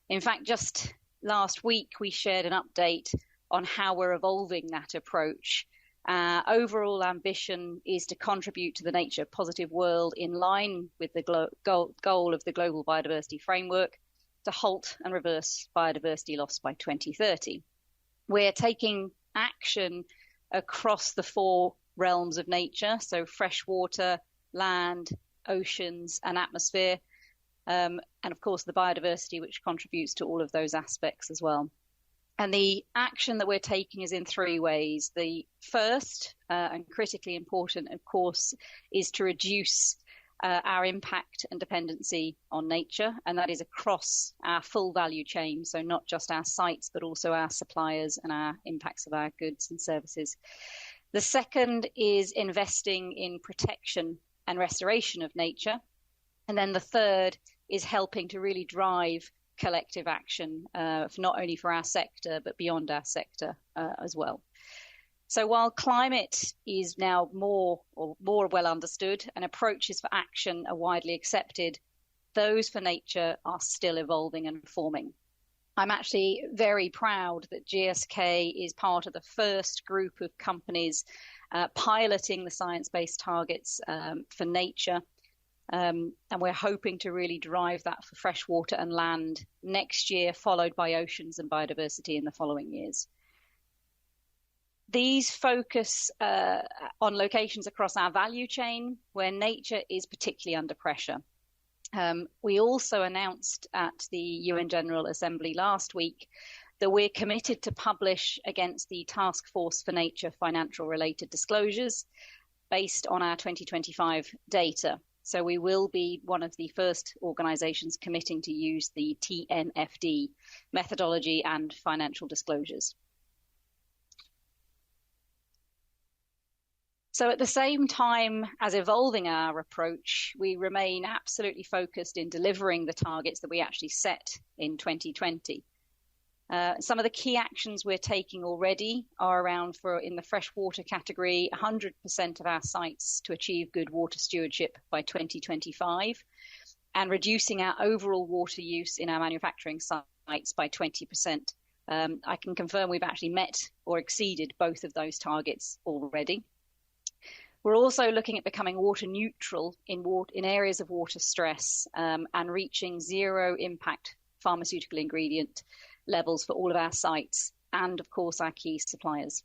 In fact, just last week, we shared an update on how we're evolving that approach. Our overall ambition is to contribute to the nature positive world in line with the goal of the Global Biodiversity Framework to halt and reverse biodiversity loss by 2030. We're taking action across the four realms of nature, so fresh water, land, oceans, and atmosphere, and of course the biodiversity, which contributes to all of those aspects as well. And the action that we're taking is in three ways. The first, and critically important, of course, is to reduce our impact and dependency on nature, and that is across our full value chain, so not just our sites, but also our suppliers and our impacts of our goods and services. The second is investing in protection and restoration of nature. And then the third is helping to really drive collective action, not only for our sector, but beyond our sector as well. So while climate is now more well understood and approaches for action are widely accepted, those for nature are still evolving and forming. I'm actually very proud that GSK is part of the first group of companies piloting the science-based targets for nature. And we're hoping to really drive that for fresh water and land next year, followed by oceans and biodiversity in the following years. These focus on locations across our value chain where nature is particularly under pressure. We also announced at the UN General Assembly last week that we're committed to publish against the Task Force for Nature financial related disclosures based on our 2025 data. So we will be one of the first organisations committing to use the TNFD methodology and financial disclosures. So at the same time as evolving our approach, we remain absolutely focused in delivering the targets that we actually set in 2020. Some of the key actions we're taking already are around, in the freshwater category, 100% of our sites to achieve good water stewardship by 2025, and reducing our overall water use in our manufacturing sites by 20%. I can confirm we've actually met or exceeded both of those targets already. We're also looking at becoming water neutral in areas of water stress, and reaching zero impact pharmaceutical ingredient levels for all of our sites and, of course, our key suppliers.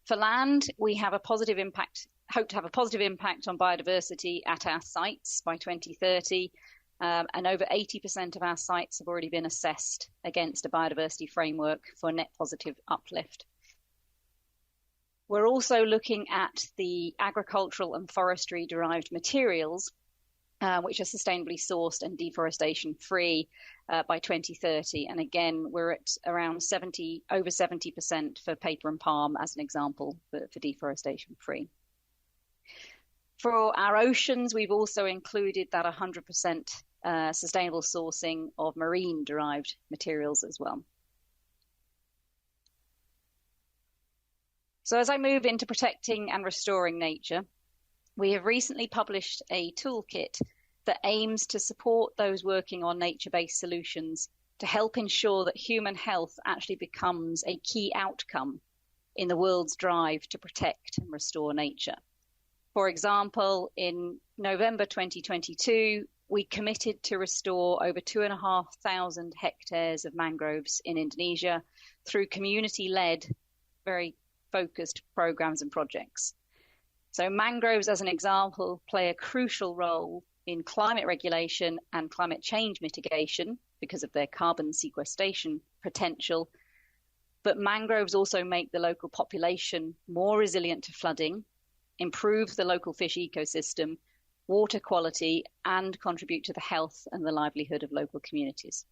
For land, we have hope to have a positive impact on biodiversity at our sites by 2030, and over 80% of our sites have already been assessed against a biodiversity framework for net positive uplift. We're also looking at the agricultural and forestry derived materials, which are sustainably sourced and deforestation free by 2030. And again, we're at around over 70% for paper and palm as an example for deforestation free. For our oceans, we've also included that 100% sustainable sourcing of marine derived materials as well. So as I move into protecting and restoring nature, we have recently published a toolkit that aims to support those working on nature-based solutions to help ensure that human health actually becomes a key outcome in the world's drive to protect and restore nature. For example, in November 2022, we committed to restore over 2,500 hectares of mangroves in Indonesia through community-led, very focused programs and projects. So mangroves, as an example, play a crucial role in climate regulation and climate change mitigation because of their carbon sequestration potential. But mangroves also make the local population more resilient to flooding, improve the local fish ecosystem, water quality, and contribute to the health and the livelihood of local communities.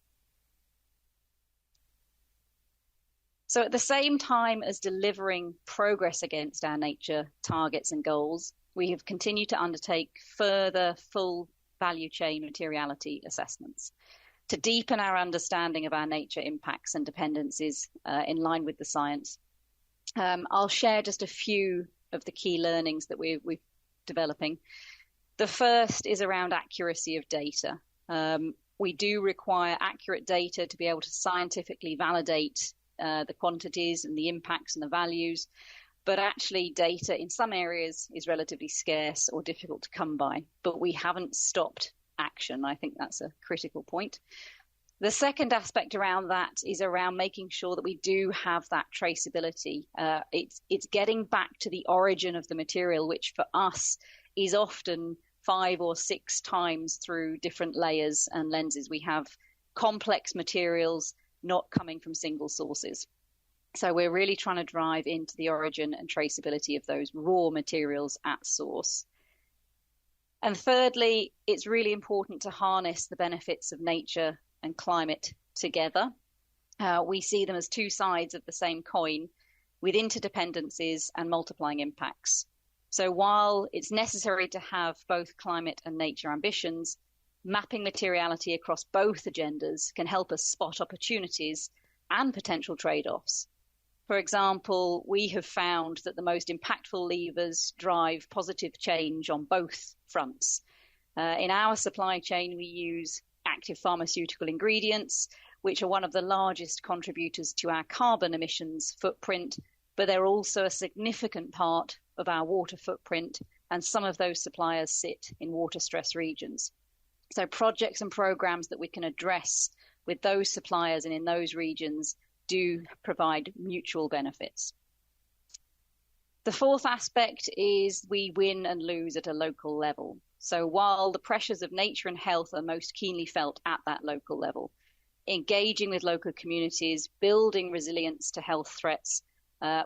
So at the same time as delivering progress against our nature targets and goals, we have continued to undertake further full value chain materiality assessments to deepen our understanding of our nature impacts and dependencies in line with the science. I'll share just a few of the key learnings that we're developing. The first is around accuracy of data. We do require accurate data to be able to scientifically validate the quantities and the impacts and the values, but actually data in some areas is relatively scarce or difficult to come by, but we haven't stopped action. I think that's a critical point. The second aspect around that is around making sure that we do have that traceability. It's getting back to the origin of the material, which for us is often 5 or 6 times through different layers and lenses. We have complex materials not coming from single sources. So we're really trying to drive into the origin and traceability of those raw materials at source. And thirdly, it's really important to harness the benefits of nature and climate together. We see them as two sides of the same coin with interdependencies and multiplying impacts. So while it's necessary to have both climate and nature ambitions, mapping materiality across both agendas can help us spot opportunities and potential trade-offs. For example, we have found that the most impactful levers drive positive change on both fronts. In our supply chain, we use active pharmaceutical ingredients, which are one of the largest contributors to our carbon emissions footprint, but they're also a significant part of our water footprint, and some of those suppliers sit in water stress regions. So projects and programs that we can address with those suppliers and in those regions do provide mutual benefits. The fourth aspect is we win and lose at a local level. So while the pressures of nature and health are most keenly felt at that local level, engaging with local communities, building resilience to health threats,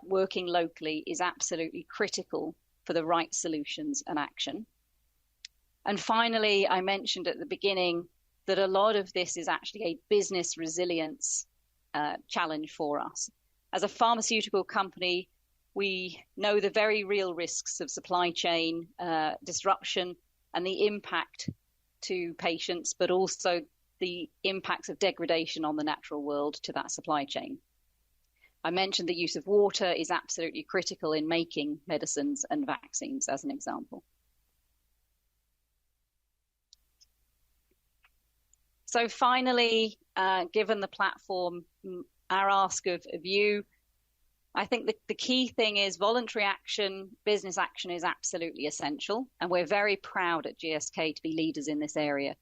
working locally is absolutely critical for the right solutions and action. And finally, I mentioned at the beginning that a lot of this is actually a business resilience challenge for us. As a pharmaceutical company, we know the very real risks of supply chain disruption and the impact to patients, but also the impacts of degradation on the natural world to that supply chain. I mentioned the use of water is absolutely critical in making medicines and vaccines, as an example. So finally, given the platform, our ask of you, I think the key thing is voluntary action, business action is absolutely essential, and we're very proud at GSK to be leaders in this area.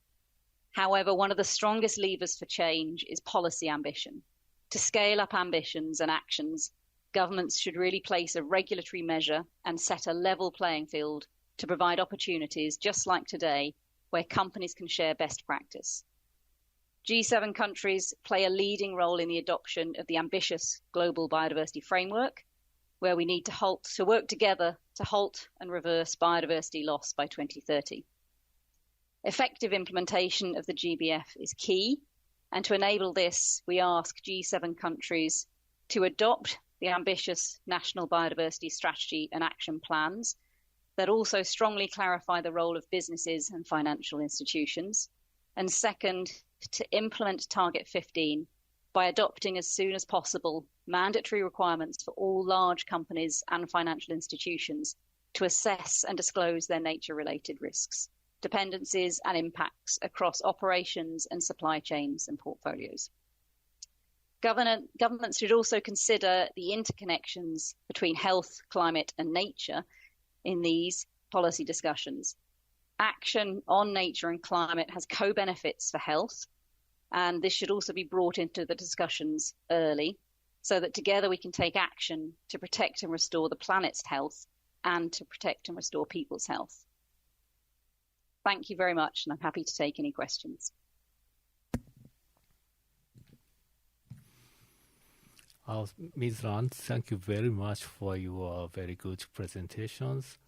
However, one of the strongest levers for change is policy ambition. To scale up ambitions and actions, governments should really place a regulatory measure and set a level playing field to provide opportunities, just like today, where companies can share best practice. G7 countries play a leading role in the adoption of the ambitious global biodiversity framework, where we need to work together to halt and reverse biodiversity loss by 2030. Effective implementation of the GBF is key, and to enable this, we ask G7 countries to adopt the ambitious national biodiversity strategy and action plans that also strongly clarify the role of businesses and financial institutions. And second, to implement Target 15 by adopting as soon as possible mandatory requirements for all large companies and financial institutions to assess and disclose their nature-related risks, dependencies and impacts across operations and supply chains and portfolios. Governments should also consider the interconnections between health, climate and nature in these policy discussions. Action on nature and climate has co-benefits for health, and this should also be brought into the discussions early so that together we can take action to protect and restore the planet's health and to protect and restore people's health. Thank you very much, and I'm happy to take any questions. Ms. Lund, thank you very much for your very good presentations.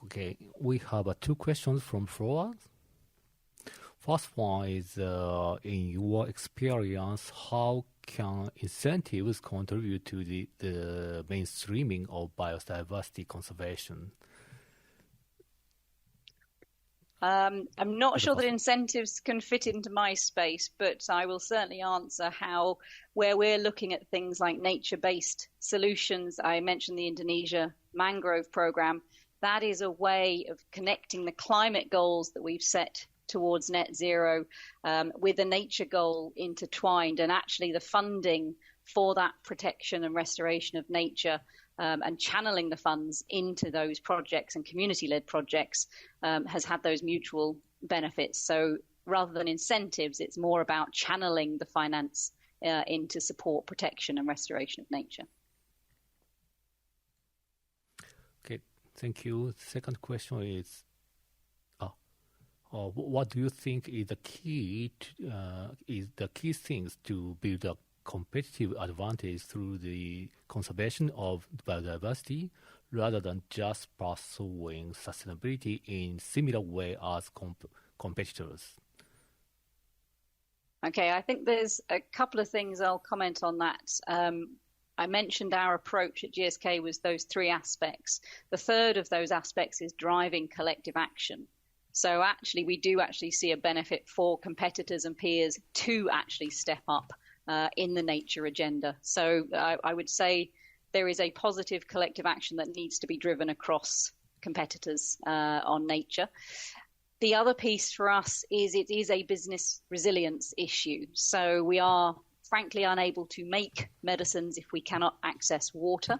Okay, we have 2 questions from floor. First one is, in your experience, how can incentives contribute to the mainstreaming of biodiversity conservation? I'm not sure that incentives can fit into my space, but I will certainly answer where we're looking at things like nature-based solutions. I mentioned the Indonesia mangrove program. That is a way of connecting the climate goals that we've set towards net zero with a nature goal intertwined, and actually the funding for that protection and restoration of nature and channeling the funds into those projects and community-led projects has had those mutual benefits. So rather than incentives, it's more about channeling the finance into support, protection and restoration of nature. Okay, thank you. Second question is, what do you think is the key things to build a competitive advantage through the conservation of biodiversity rather than just pursuing sustainability in similar way as competitors? Okay, I think there's a couple of things I'll comment on that. I mentioned our approach at GSK was those 3 aspects. The third of those aspects is driving collective action. So actually, we do actually see a benefit for competitors and peers to actually step up in the nature agenda. So I would say there is a positive collective action that needs to be driven across competitors on nature. The other piece for us is it is a business resilience issue. So we are frankly unable to make medicines if we cannot access water.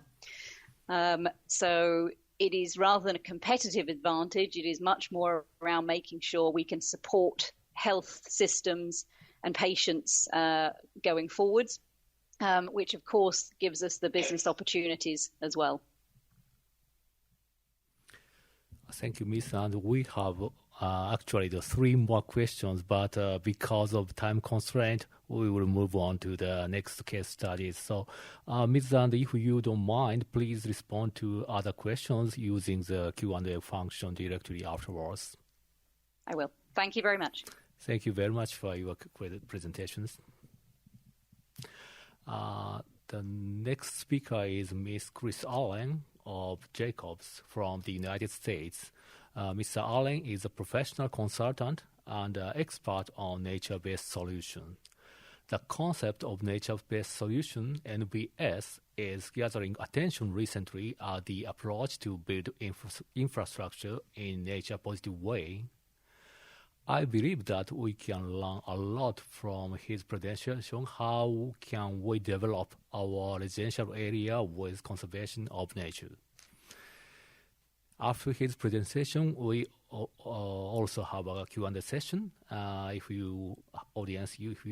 So it is, rather than a competitive advantage, it is much more around making sure we can support health systems and patients going forwards, which of course gives us the business opportunities as well. Thank you, Ms. And we have actually the 3 more questions, but because of time constraint, we will move on to the next case studies. So, Ms. Zand, if you don't mind, please respond to other questions using the Q&A function directly afterwards. I will. Thank you very much. Thank you very much for your presentations. The next speaker is Ms. Chris Allen of Jacobs from the United States. Mr. Allen is a professional consultant and expert on nature-based solutions. The concept of nature-based solution, NBS, is gathering attention recently as the approach to build infrastructure in nature-positive way. I believe that we can learn a lot from his presentation. How can we develop our residential area with conservation of nature? After his presentation, we also have a Q&A session. If you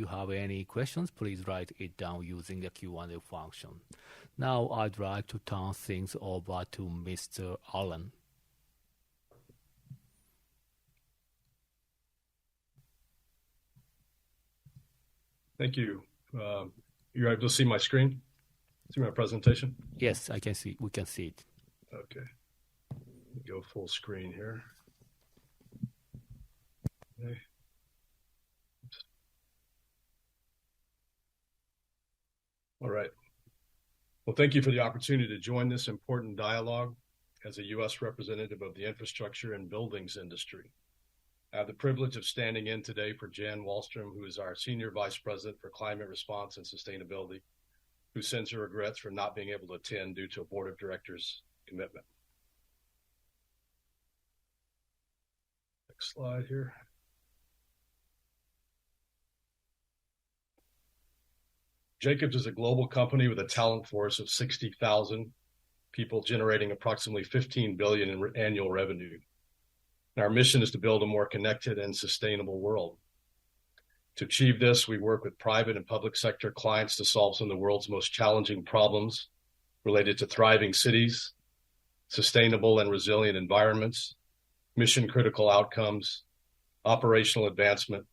have any questions, please write it down using the Q&A function. Now I'd like to turn things over to Mr. Allen. Thank you. You're able to see my screen? See my presentation? Yes, I can see. We can see it. Okay. go full screen here. Okay. All right. Well, thank you for the opportunity to join this important dialogue as a U.S. representative of the infrastructure and buildings industry. I have the privilege of standing in today for Jan Wallstrom, who is our Senior Vice President for Climate Response and Sustainability, who sends her regrets for not being able to attend due to a board of directors commitment. Next slide here. Jacobs is a global company with a talent force of 60,000 people, generating approximately $15 billion in annual revenue. And our mission is to build a more connected and sustainable world. To achieve this, we work with private and public sector clients to solve some of the world's most challenging problems related to thriving cities, sustainable and resilient environments, mission-critical outcomes, operational advancement,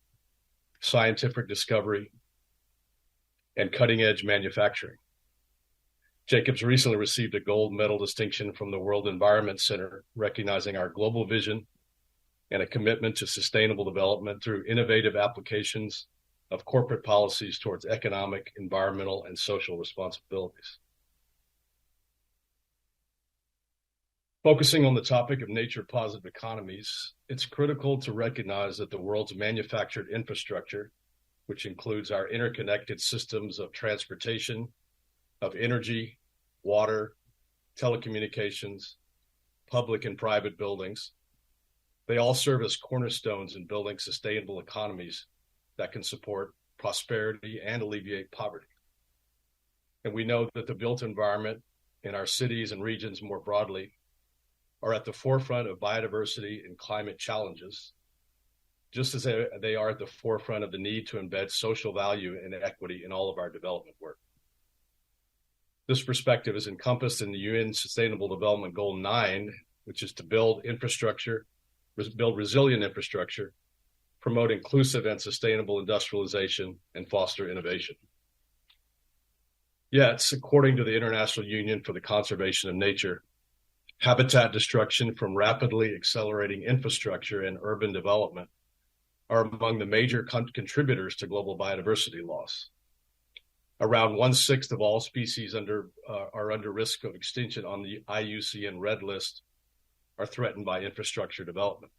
scientific discovery, and cutting-edge manufacturing. Jacobs recently received a gold medal distinction from the World Environment Center, recognizing our global vision and a commitment to sustainable development through innovative applications of corporate policies towards economic, environmental, and social responsibilities. Focusing on the topic of nature positive economies, it's critical to recognize that the world's manufactured infrastructure, which includes our interconnected systems of transportation, of energy, water, telecommunications, public and private buildings. They all serve as cornerstones in building sustainable economies that can support prosperity and alleviate poverty. And we know that the built environment in our cities and regions more broadly are at the forefront of biodiversity and climate challenges, just as they are at the forefront of the need to embed social value and equity in all of our development work. This perspective is encompassed in the UN Sustainable Development Goal 9, which is to build resilient infrastructure, promote inclusive and sustainable industrialization, and foster innovation. Yet, according to the International Union for the Conservation of Nature, habitat destruction from rapidly accelerating infrastructure and urban development are among the major contributors to global biodiversity loss. Around 1/6 of all species are under risk of extinction on the IUCN Red List are threatened by infrastructure development.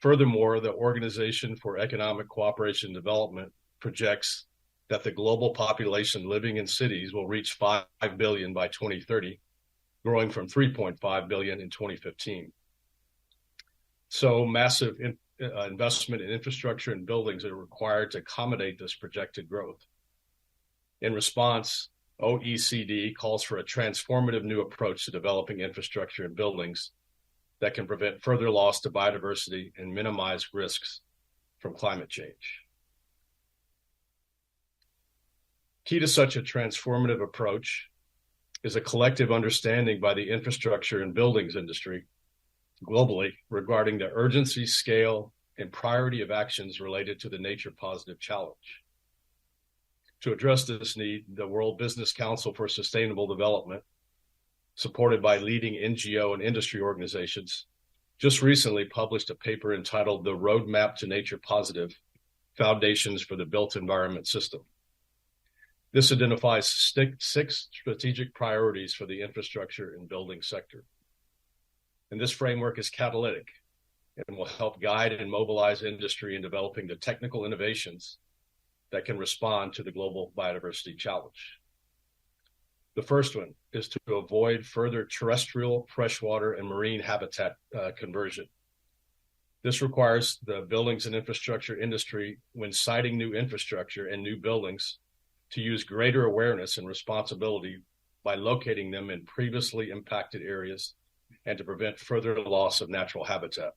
Furthermore, the Organization for Economic Cooperation and Development projects that the global population living in cities will reach 5 billion by 2030, growing from 3.5 billion in 2015. So massive investment in infrastructure and buildings are required to accommodate this projected growth. In response, OECD calls for a transformative new approach to developing infrastructure and buildings that can prevent further loss to biodiversity and minimize risks from climate change. Key to such a transformative approach is a collective understanding by the infrastructure and buildings industry globally regarding the urgency, scale, and priority of actions related to the nature positive challenge. To address this need, the World Business Council for Sustainable Development, supported by leading NGO and industry organizations, just recently published a paper entitled The Roadmap to Nature Positive: Foundations for the Built Environment System. This identifies 6 strategic priorities for the infrastructure and building sector. And this framework is catalytic and will help guide and mobilize industry in developing the technical innovations that can respond to the global biodiversity challenge. The first one is to avoid further terrestrial, freshwater, and marine habitat conversion. This requires the buildings and infrastructure industry, when siting new infrastructure and new buildings, to use greater awareness and responsibility by locating them in previously impacted areas and to prevent further loss of natural habitat.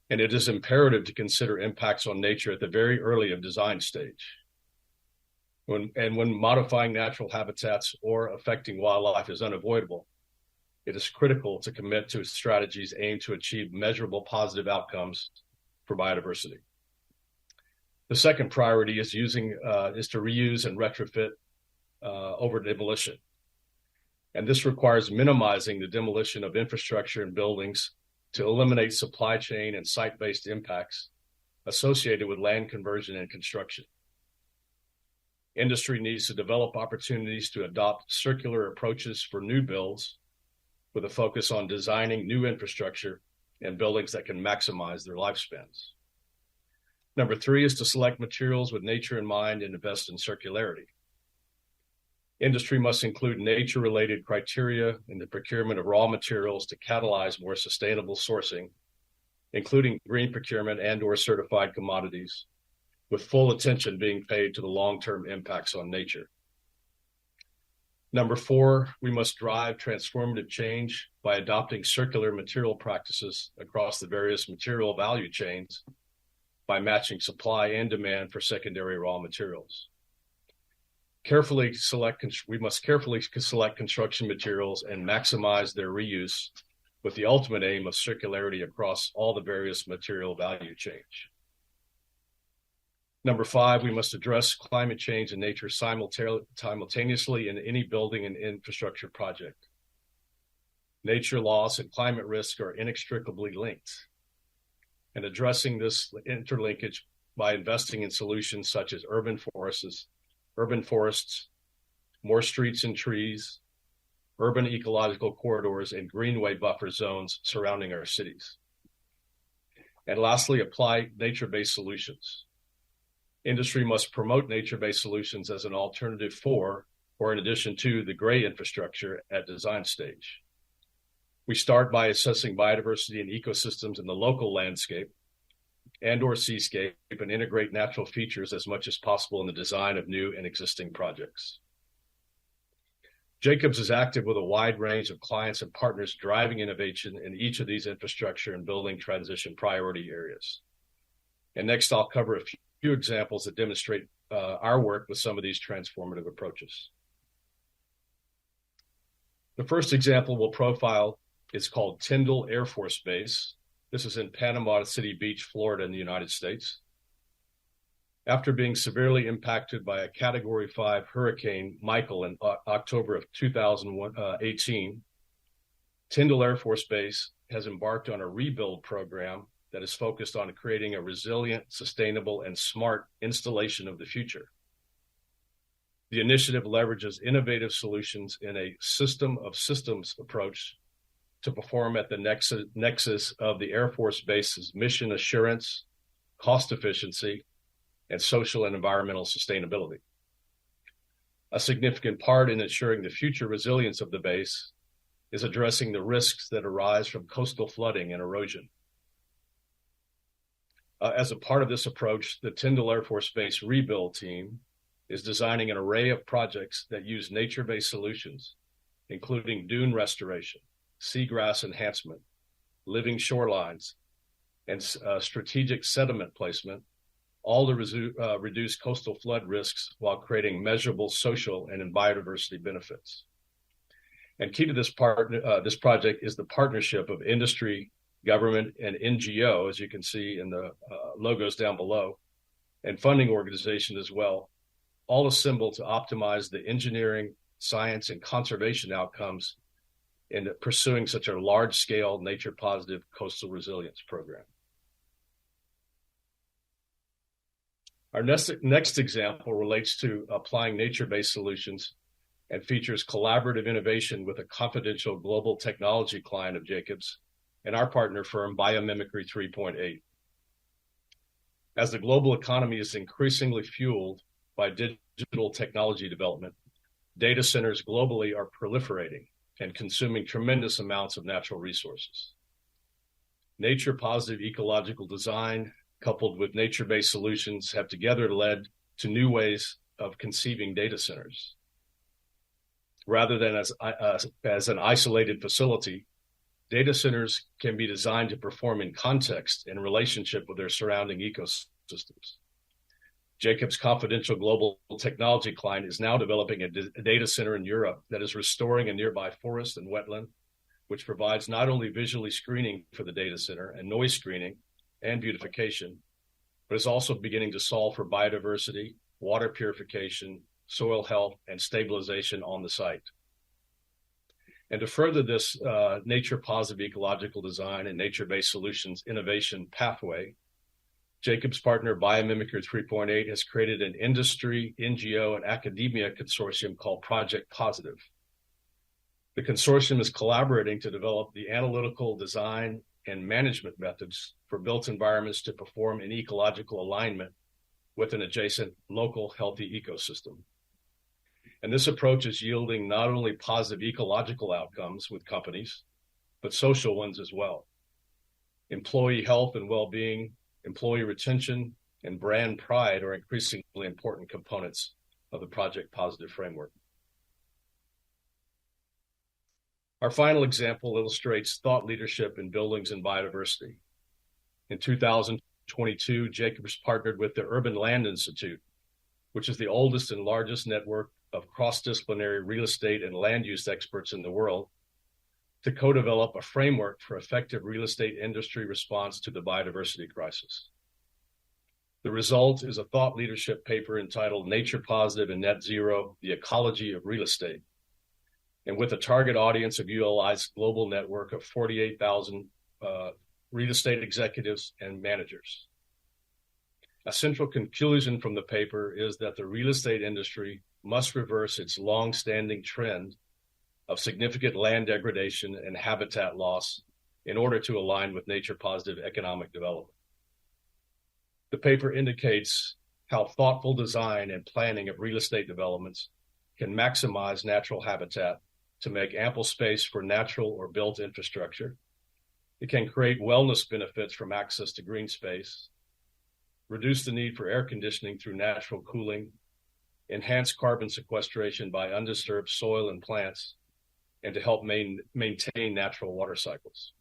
And it is imperative to consider impacts on nature at the very early of design stage. When modifying natural habitats or affecting wildlife is unavoidable, it is critical to commit to strategies aimed to achieve measurable positive outcomes for biodiversity. The second priority is to reuse and retrofit over demolition. And this requires minimizing the demolition of infrastructure and buildings to eliminate supply chain and site-based impacts associated with land conversion and construction. Industry needs to develop opportunities to adopt circular approaches for new builds with a focus on designing new infrastructure and buildings that can maximize their lifespans. Number 3 is to select materials with nature in mind and invest in circularity. Industry must include nature-related criteria in the procurement of raw materials to catalyze more sustainable sourcing, including green procurement and/or certified commodities, with full attention being paid to the long-term impacts on nature. Number 4, we must drive transformative change by adopting circular material practices across the various material value chains by matching supply and demand for secondary raw materials. We must carefully select construction materials and maximize their reuse with the ultimate aim of circularity across all the various material value chains. Number 5, we must address climate change and nature simultaneously in any building and infrastructure project. Nature loss and climate risk are inextricably linked, and addressing this interlinkage by investing in solutions such as urban forests, more streets and trees, urban ecological corridors, and greenway buffer zones surrounding our cities. And lastly, apply nature-based solutions. Industry must promote nature-based solutions as an alternative for, or in addition to, the gray infrastructure at design stage. We start by assessing biodiversity and ecosystems in the local landscape and/or seascape and integrate natural features as much as possible in the design of new and existing projects. Jacobs is active with a wide range of clients and partners driving innovation in each of these infrastructure and building transition priority areas. And next, I'll cover a few examples that demonstrate our work with some of these transformative approaches. The first example we'll profile is called Tyndall Air Force Base. This is in Panama City Beach, Florida, in the United States. After being severely impacted by a Category 5 Hurricane Michael in October of 2018, Tyndall Air Force Base has embarked on a rebuild program that is focused on creating a resilient, sustainable, and smart installation of the future. The initiative leverages innovative solutions in a system of systems approach to perform at the nexus of the Air Force Base's mission assurance, cost efficiency, and social and environmental sustainability. A significant part in ensuring the future resilience of the base is addressing the risks that arise from coastal flooding and erosion. As a part of this approach, the Tyndall Air Force Base rebuild team is designing an array of projects that use nature-based solutions, including dune restoration, seagrass enhancement, living shorelines, and strategic sediment placement, all to reduce coastal flood risks while creating measurable social and biodiversity benefits. And key to this project is the partnership of industry, government, and NGO, as you can see in the logos down below, and funding organizations as well, all assembled to optimize the engineering, science, and conservation outcomes in pursuing such a large-scale nature-positive coastal resilience program. Our next example relates to applying nature-based solutions and features collaborative innovation with a confidential global technology client of Jacobs and our partner firm, Biomimicry 3.8. As the global economy is increasingly fueled by digital technology development, data centers globally are proliferating and consuming tremendous amounts of natural resources. Nature-positive ecological design, coupled with nature-based solutions, have together led to new ways of conceiving data centers. Rather than as an isolated facility, data centers can be designed to perform in context and relationship with their surrounding ecosystems. Jacobs' confidential global technology client is now developing a data center in Europe that is restoring a nearby forest and wetland, which provides not only visually screening for the data center and noise screening and beautification, but is also beginning to solve for biodiversity, water purification, soil health, and stabilization on the site. And to further this nature positive ecological design and nature-based solutions innovation pathway, Jacob's partner Biomimicry 3.8 has created an industry, NGO, and academia consortium called Project Positive. The consortium is collaborating to develop the analytical design and management methods for built environments to perform in ecological alignment with an adjacent local healthy ecosystem. And this approach is yielding not only positive ecological outcomes with companies, but social ones as well. Employee health and well-being, employee retention, and brand pride are increasingly important components of the Project Positive framework. Our final example illustrates thought leadership in buildings and biodiversity. In 2022, Jacobs partnered with the Urban Land Institute, which is the oldest and largest network of cross-disciplinary real estate and land use experts in the world, to co-develop a framework for effective real estate industry response to the biodiversity crisis. The result is a thought leadership paper entitled Nature Positive and Net Zero, The Ecology of Real Estate, and with a target audience of ULI's global network of 48,000 real estate executives and managers. A central conclusion from the paper is that the real estate industry must reverse its long-standing trend of significant land degradation and habitat loss in order to align with nature-positive economic development. The paper indicates how thoughtful design and planning of real estate developments can maximize natural habitat to make ample space for natural or built infrastructure. It can create wellness benefits from access to green space, reduce the need for air conditioning through natural cooling, enhance carbon sequestration by undisturbed soil and plants, and to help maintain natural water cycles.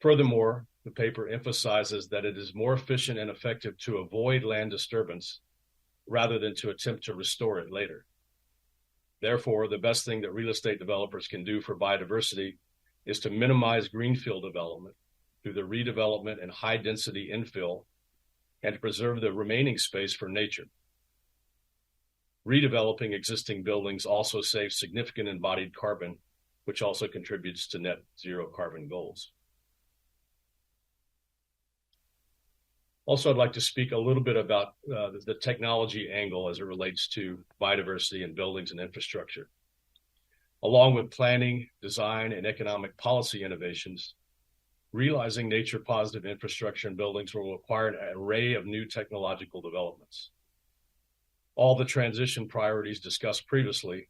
Furthermore, the paper emphasizes that it is more efficient and effective to avoid land disturbance rather than to attempt to restore it later. Therefore, the best thing that real estate developers can do for biodiversity is to minimize greenfield development through the redevelopment and high-density infill, and to preserve the remaining space for nature. Redeveloping existing buildings also saves significant embodied carbon, which also contributes to net zero carbon goals. Also, I'd like to speak a little bit about the technology angle as it relates to biodiversity in buildings and infrastructure. Along with planning, design, and economic policy innovations, realizing nature-positive infrastructure in buildings will require an array of new technological developments. All the transition priorities discussed previously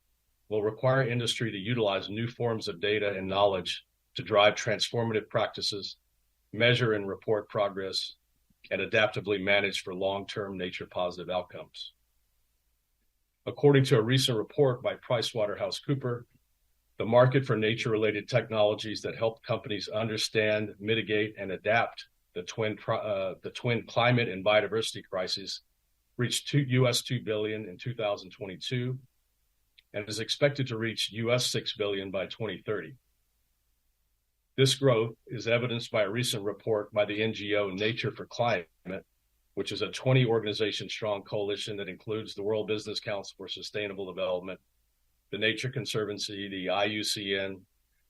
will require industry to utilize new forms of data and knowledge to drive transformative practices, measure and report progress, and adaptively manage for long-term nature-positive outcomes. According to a recent report by PricewaterhouseCoopers, the market for nature-related technologies that help companies understand, mitigate, and adapt the twin climate and biodiversity crises reached $2 billion in 2022 and is expected to reach $6 billion by 2030. This growth is evidenced by a recent report by the NGO Nature for Climate, which is a 20-organization strong coalition that includes the World Business Council for Sustainable Development, the Nature Conservancy, the IUCN,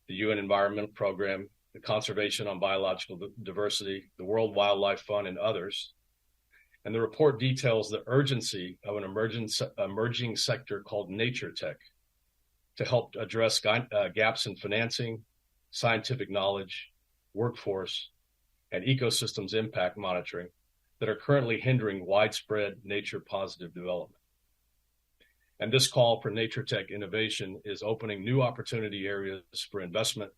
the UN Environment Program, the Conservation on Biological Diversity, the World Wildlife Fund, and others. And the report details the urgency of an emerging sector called nature tech to help address gaps in financing, scientific knowledge, workforce, and ecosystems impact monitoring that are currently hindering widespread nature-positive development. And this call for nature tech innovation is opening new opportunity areas for investment,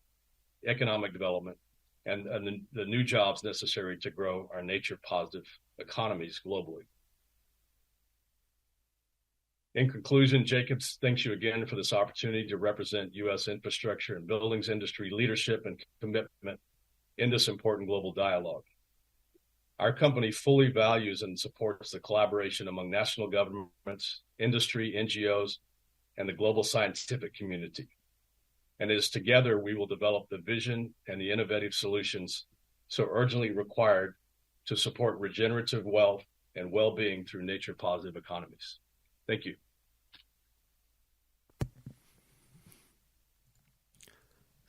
economic development, and the new jobs necessary to grow our nature-positive economies globally. In conclusion, Jacobs thanks you again for this opportunity to represent U.S. infrastructure and buildings industry leadership and commitment in this important global dialogue. Our company fully values and supports the collaboration among national governments, industry, NGOs, and the global scientific community. And it is together we will develop the vision and the innovative solutions so urgently required to support regenerative wealth and well-being through nature-positive economies. Thank you.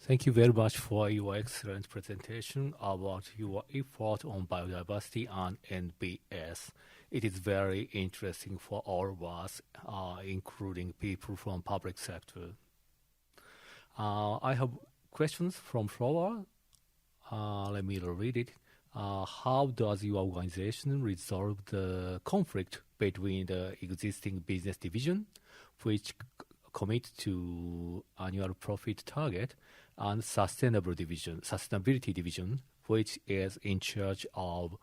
Thank you very much for your excellent presentation about your effort on biodiversity and NBS. It is very interesting for all of us, including people from public sector. I have questions from Flora. Let me read it. How does your organization resolve the conflict between the existing business division, which commit to annual profit target, and sustainability division, which is in charge of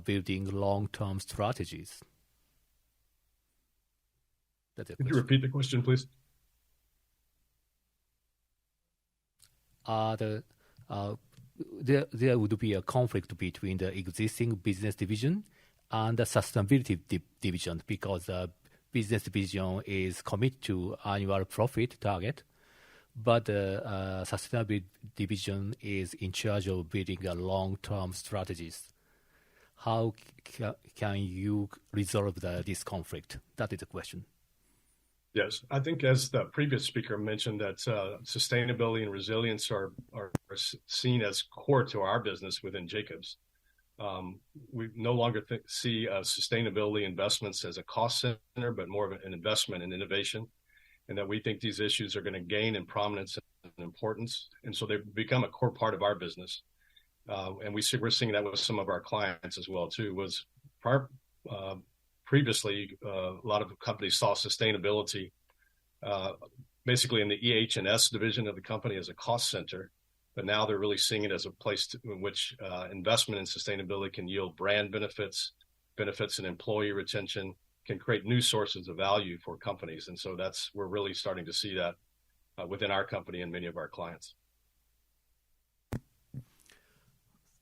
building long-term strategies? That's a question. Could you repeat the question, please? There would be a conflict between the existing business division and the sustainability division, because the business division is committed to annual profit target, but the sustainability division is in charge of building a long-term strategies. How can you resolve this conflict? That is the question. Yes, I think as the previous speaker mentioned, that sustainability and resilience are seen as core to our business within Jacobs. We no longer see sustainability investments as a cost center, but more of an investment in innovation, and that we think these issues are going to gain in prominence and importance, and so they've become a core part of our business. And we're seeing that with some of our clients as well too. Previously, a lot of companies saw sustainability basically in the EH&S division of the company as a cost center, but now they're really seeing it as a place in which investment in sustainability can yield brand benefits in employee retention, can create new sources of value for companies. And so we're really starting to see that within our company and many of our clients.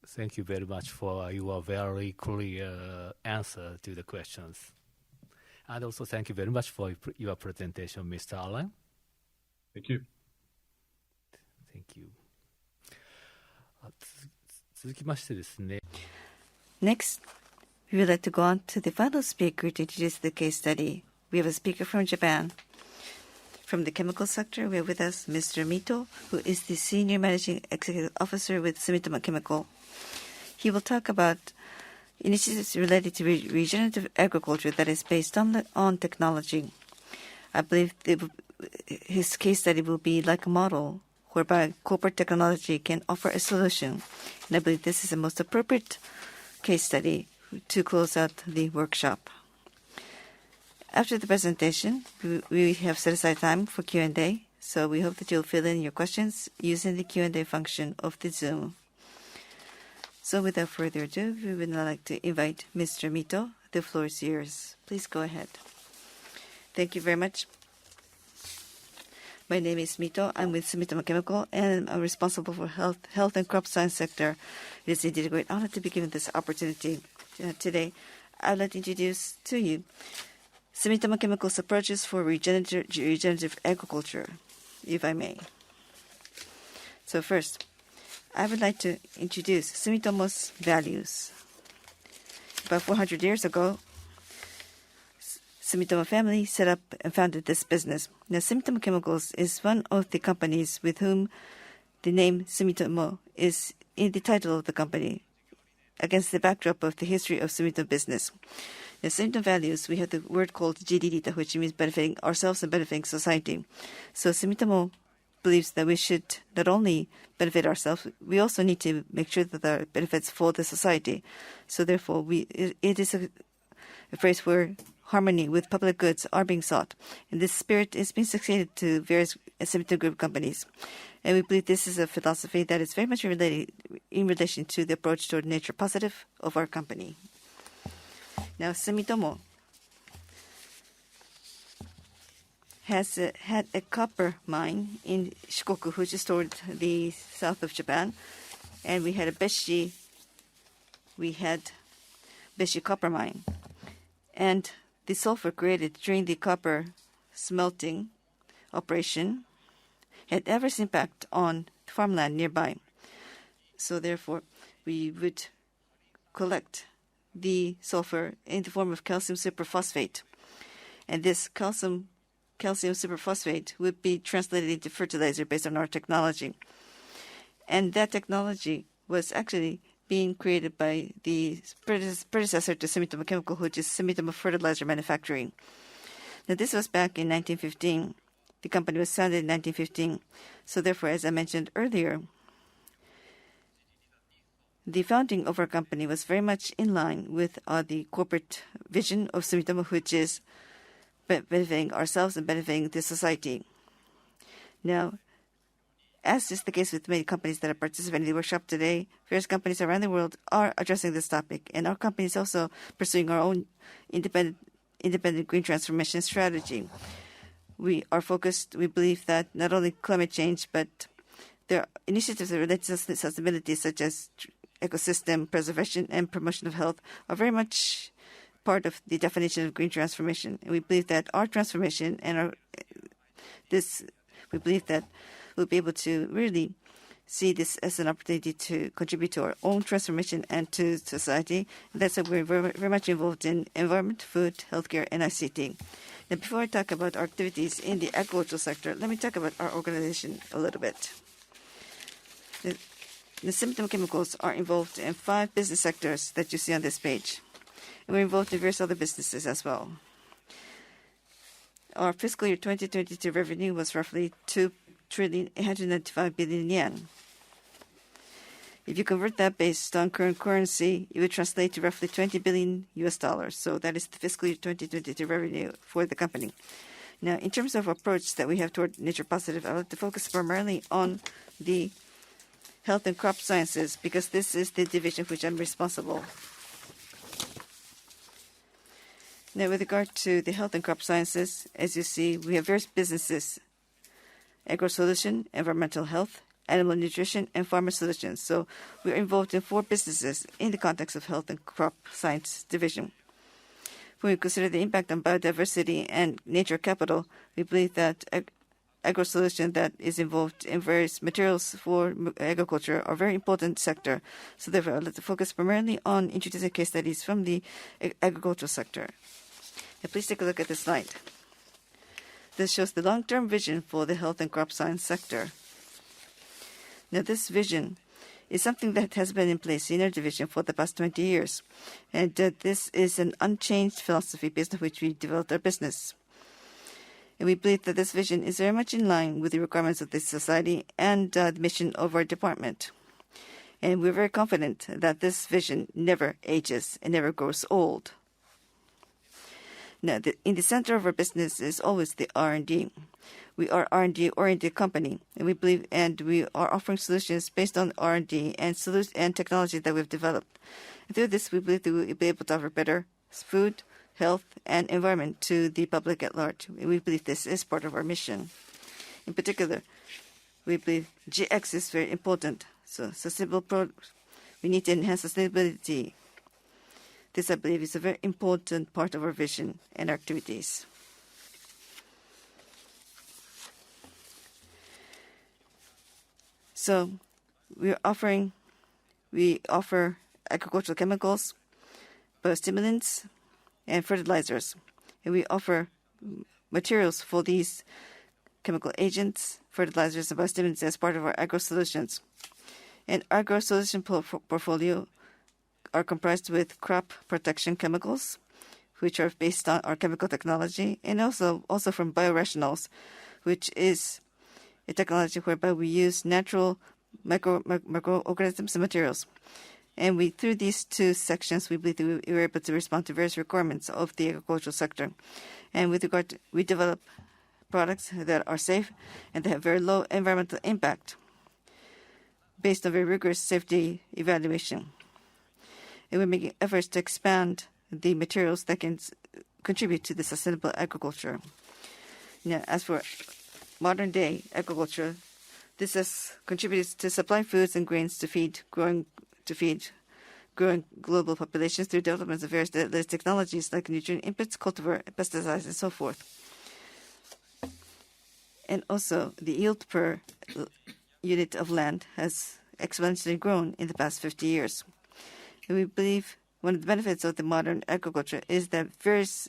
Thank you very much for your very clear answer to the questions. And also thank you very much for your presentation, Mr. Allen. Thank you. Thank you. 続きましてですね。Next, we would like to go on to the final speaker to introduce the case study. We have a speaker from Japan. From the chemical sector, we have with us Mr. MITO, who is the Senior Managing Executive Officer with SUMITOMO Chemical. He will talk about initiatives related to regenerative agriculture that is based on technology. I believe his case study will be like a model whereby corporate technology can offer a solution. And I believe this is the most appropriate case study to close out the workshop. After the presentation, we have set aside time for Q&A, so we hope that you'll fill in your questions using the Q&A function of the Zoom. So without further ado, we would now like to invite Mr. MITO. The floor is yours. Please go ahead. Thank you very much. My name is MITO. I'm with SUMITOMO Chemical, and I'm responsible for health and crop science sector. It is indeed a great honor to be given this opportunity today. I'd like to introduce to you SUMITOMO Chemical's approaches for regenerative agriculture, if I may. So first, I would like to introduce SUMITOMO's values. About 400 years ago, SUMITOMO family set up and founded this business. Now, SUMITOMO Chemicals is one of the companies with whom the name SUMITOMO is in the title of the company, against the backdrop of the history of SUMITOMO business. The SUMITOMO values, we have the word called GDD, which means benefiting ourselves and benefiting society. So SUMITOMO believes that we should not only benefit ourselves, we also need to make sure that there are benefits for the society. So therefore, it is a phrase where harmony with public goods are being sought. And this spirit is being succeeded to various SUMITOMO group companies. And we believe this is a philosophy that is very much related in relation to the approach toward nature positive of our company. Now, SUMITOMO has had a copper mine in Shikoku, which is toward the south of Japan. And we had a Beshi copper mine. And the sulfur created during the copper smelting operation had adverse impact on farmland nearby. So therefore, we would collect the sulfur in the form of calcium superphosphate. And this calcium calcium superphosphate would be translated into fertilizer based on our technology. And that technology was actually being created by the predecessor to SUMITOMO Chemical, which is SUMITOMO Fertilizer Manufacturing. Now, this was back in 1915. The company was founded in 1915. So therefore, as I mentioned earlier, the founding of our company was very much in line with the corporate vision of SUMITOMO, which is benefiting ourselves and benefiting the society. Now, as is the case with many companies that are participating in the workshop today, various companies around the world are addressing this topic, and our company is also pursuing our own independent green transformation strategy. We are focused, we believe that not only climate change, but there are initiatives that relate to sustainability, such as ecosystem preservation and promotion of health, are very much part of the definition of green transformation. And we believe that our transformation and we believe that we'll be able to really see this as an opportunity to contribute to our own transformation and to society. And that's why we're very much involved in environment, food, healthcare, and ICT. Now, before I talk about our activities in the agricultural sector, let me talk about our organization a little bit. The SUMITOMO Chemicals are involved in 5 business sectors that you see on this page. And we're involved in various other businesses as well. Our fiscal year 2022 revenue was roughly 2,895 billion yen. If you convert that based on current currency, it would translate to roughly $20 billion. So that is the fiscal year 2022 revenue for the company. Now, in terms of approach that we have toward Nature Positive, I would like to focus primarily on the health and crop sciences, because this is the division which I'm responsible. Now, with regard to the health and crop sciences, as you see, we have various businesses: agro-solution, environmental health, animal nutrition, and farmer solutions. So we're involved in 4 businesses in the context of health and crop science division. When we consider the impact on biodiversity and nature capital, we believe that agro-solution that is involved in various materials for agriculture are a very important sector. So therefore, I'd like to focus primarily on introducing case studies from the agricultural sector. Now, please take a look at this slide. This shows the long-term vision for the health and crop science sector. Now, this vision is something that has been in place in our division for the past 20 years. And this is an unchanged philosophy based on which we developed our business. And we believe that this vision is very much in line with the requirements of this society and the mission of our department. And we're very confident that this vision never ages and never grows old. Now, in the center of our business is always the R&D. We are R&D oriented company, and we are offering solutions based on R&D and technology that we've developed. And through this, we believe that we'll be able to offer better food, health, and environment to the public at large. And we believe this is part of our mission. In particular, we believe GX is very important. So we need to enhance sustainability. This, I believe, is a very important part of our vision and our activities. So we offer agricultural chemicals, biostimulants, and fertilizers. And we offer materials for these chemical agents, fertilizers, and biostimulants as part of our agro-solutions. And our agro-solution portfolio are comprised with crop protection chemicals, which are based on our chemical technology, and also from biorationals, which is a technology whereby we use natural microorganisms and materials. And through these 2 sections, we believe that we were able to respond to various requirements of the agricultural sector. And with regard to, we develop products that are safe and that have very low environmental impact based on very rigorous safety evaluation. And we're making efforts to expand the materials that can contribute to the sustainable agriculture. Now, as for modern-day agriculture, this has contributed to supply foods and grains to feed growing global populations through developments of various technologies like nutrient inputs, cultivar, pesticides, and so forth. And also, the yield per unit of land has exponentially grown in the past 50 years. And we believe one of the benefits of the modern agriculture is that various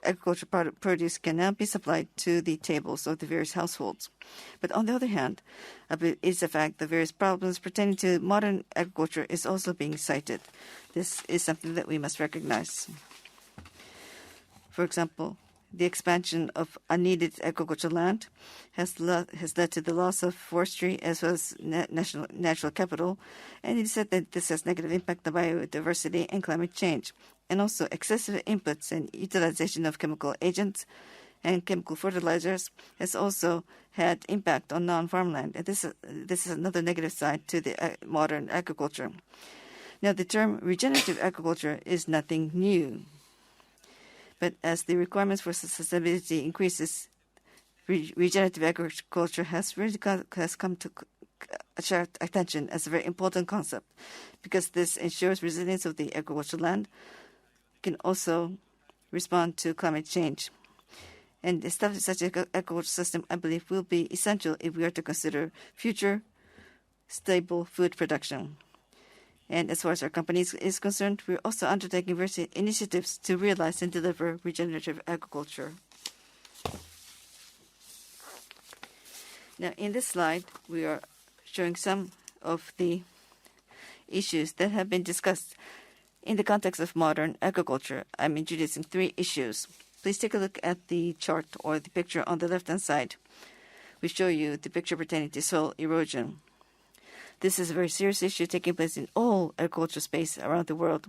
agricultural produce can now be supplied to the tables of the various households. But on the other hand, it's a fact that various problems pertaining to modern agriculture is also being cited. This is something that we must recognize. For example, the expansion of unneeded agricultural land has led to the loss of forestry as well as natural capital, and it is said that this has negative impact on biodiversity and climate change. And also excessive inputs and utilization of chemical agents and chemical fertilizers has also had impact on non-farmland. And this is another negative side to the modern agriculture. Now, the term regenerative agriculture is nothing new. But as the requirements for sustainability increases, regenerative agriculture has come to attract attention as a very important concept, because this ensures resilience of the agricultural land, can also respond to climate change. And establishing such an agricultural system, I believe, will be essential if we are to consider future stable food production. And as far as our company is concerned, we're also undertaking various initiatives to realize and deliver regenerative agriculture. Now, in this slide, we are showing some of the issues that have been discussed in the context of modern agriculture. I'm introducing 3 issues. Please take a look at the chart or the picture on the left-hand side. We show you the picture pertaining to soil erosion. This is a very serious issue taking place in all agricultural space around the world.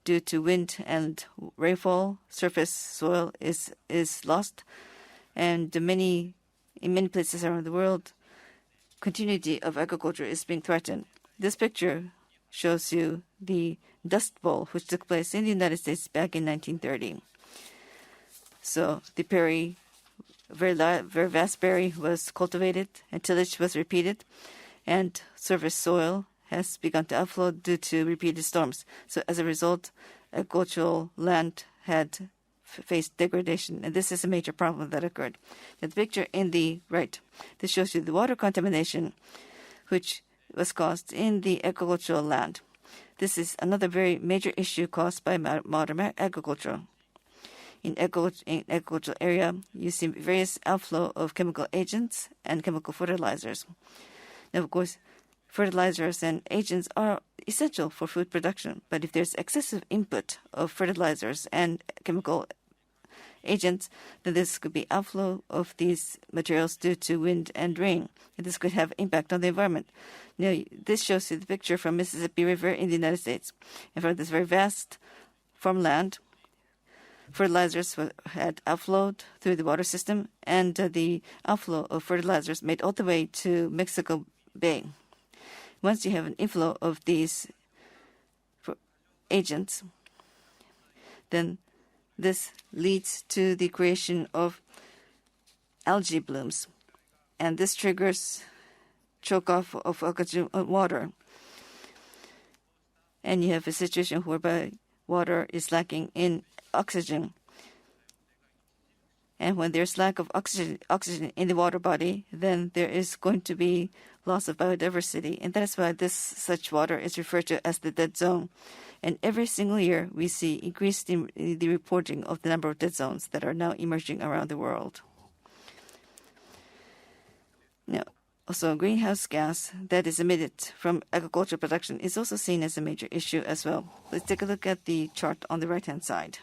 Due to wind and rainfall, surface soil is lost, and in many places around the world, continuity of agriculture is being threatened. This picture shows you the Dust Bowl, which took place in the United States back in 1930. So the very vast prairie was cultivated, and tillage was repeated, and surface soil has begun to outflow due to repeated storms. So as a result, agricultural land had faced degradation, and this is a major problem that occurred. Now, the picture in the right, this shows you the water contamination, which was caused in the agricultural land. This is another very major issue caused by modern agriculture. In agricultural area, you see various outflow of chemical agents and chemical fertilizers. Now, of course, fertilizers and agents are essential for food production, but if there's excessive input of fertilizers and chemical agents, then this could be outflow of these materials due to wind and rain, and this could have impact on the environment. Now, this shows you the picture from Mississippi River in the United States. And from this very vast farmland, fertilizers had outflowed through the water system, and the outflow of fertilizers made all the way to Mexico Bay. Once you have an inflow of these agents, then this leads to the creation of algae blooms, and this triggers choke off of water. And you have a situation whereby water is lacking in oxygen. And when there's lack of oxygen in the water body, then there is going to be loss of biodiversity. And that is why such water is referred to as the dead zone. And every single year, we see increase in the reporting of the number of dead zones that are now emerging around the world. Now, also, greenhouse gas that is emitted from agricultural production is also seen as a major issue as well. Let's take a look at the chart on the right-hand side.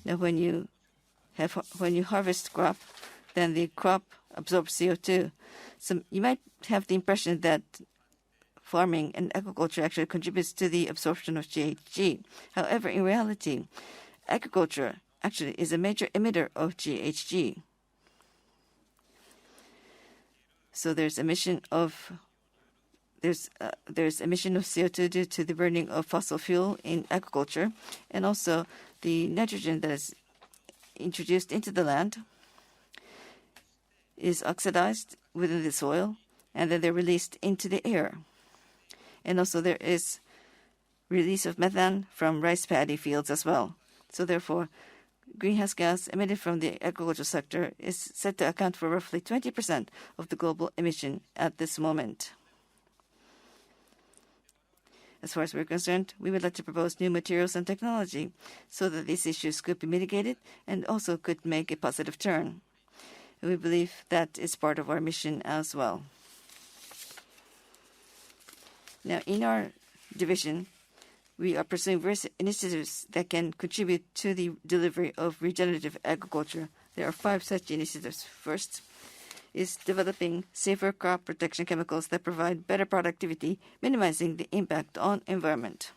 Now, when you harvest crop, then the crop absorbs CO2. So you might have the impression that farming and agriculture actually contributes to the absorption of GHG. However, in reality, agriculture actually is a major emitter of GHG. So there's emission of CO2 due to the burning of fossil fuel in agriculture, and also the nitrogen that is introduced into the land is oxidized within the soil, and then they're released into the air. And also there is release of methane from rice paddy fields as well. So therefore, greenhouse gas emitted from the agricultural sector is said to account for roughly 20% of the global emission at this moment. As far as we're concerned, we would like to propose new materials and technology so that these issues could be mitigated and also could make a positive turn. And we believe that is part of our mission as well. Now, in our division, we are pursuing various initiatives that can contribute to the delivery of regenerative agriculture. There are 5 such initiatives. First is developing safer crop protection chemicals that provide better productivity, minimizing the impact on environment.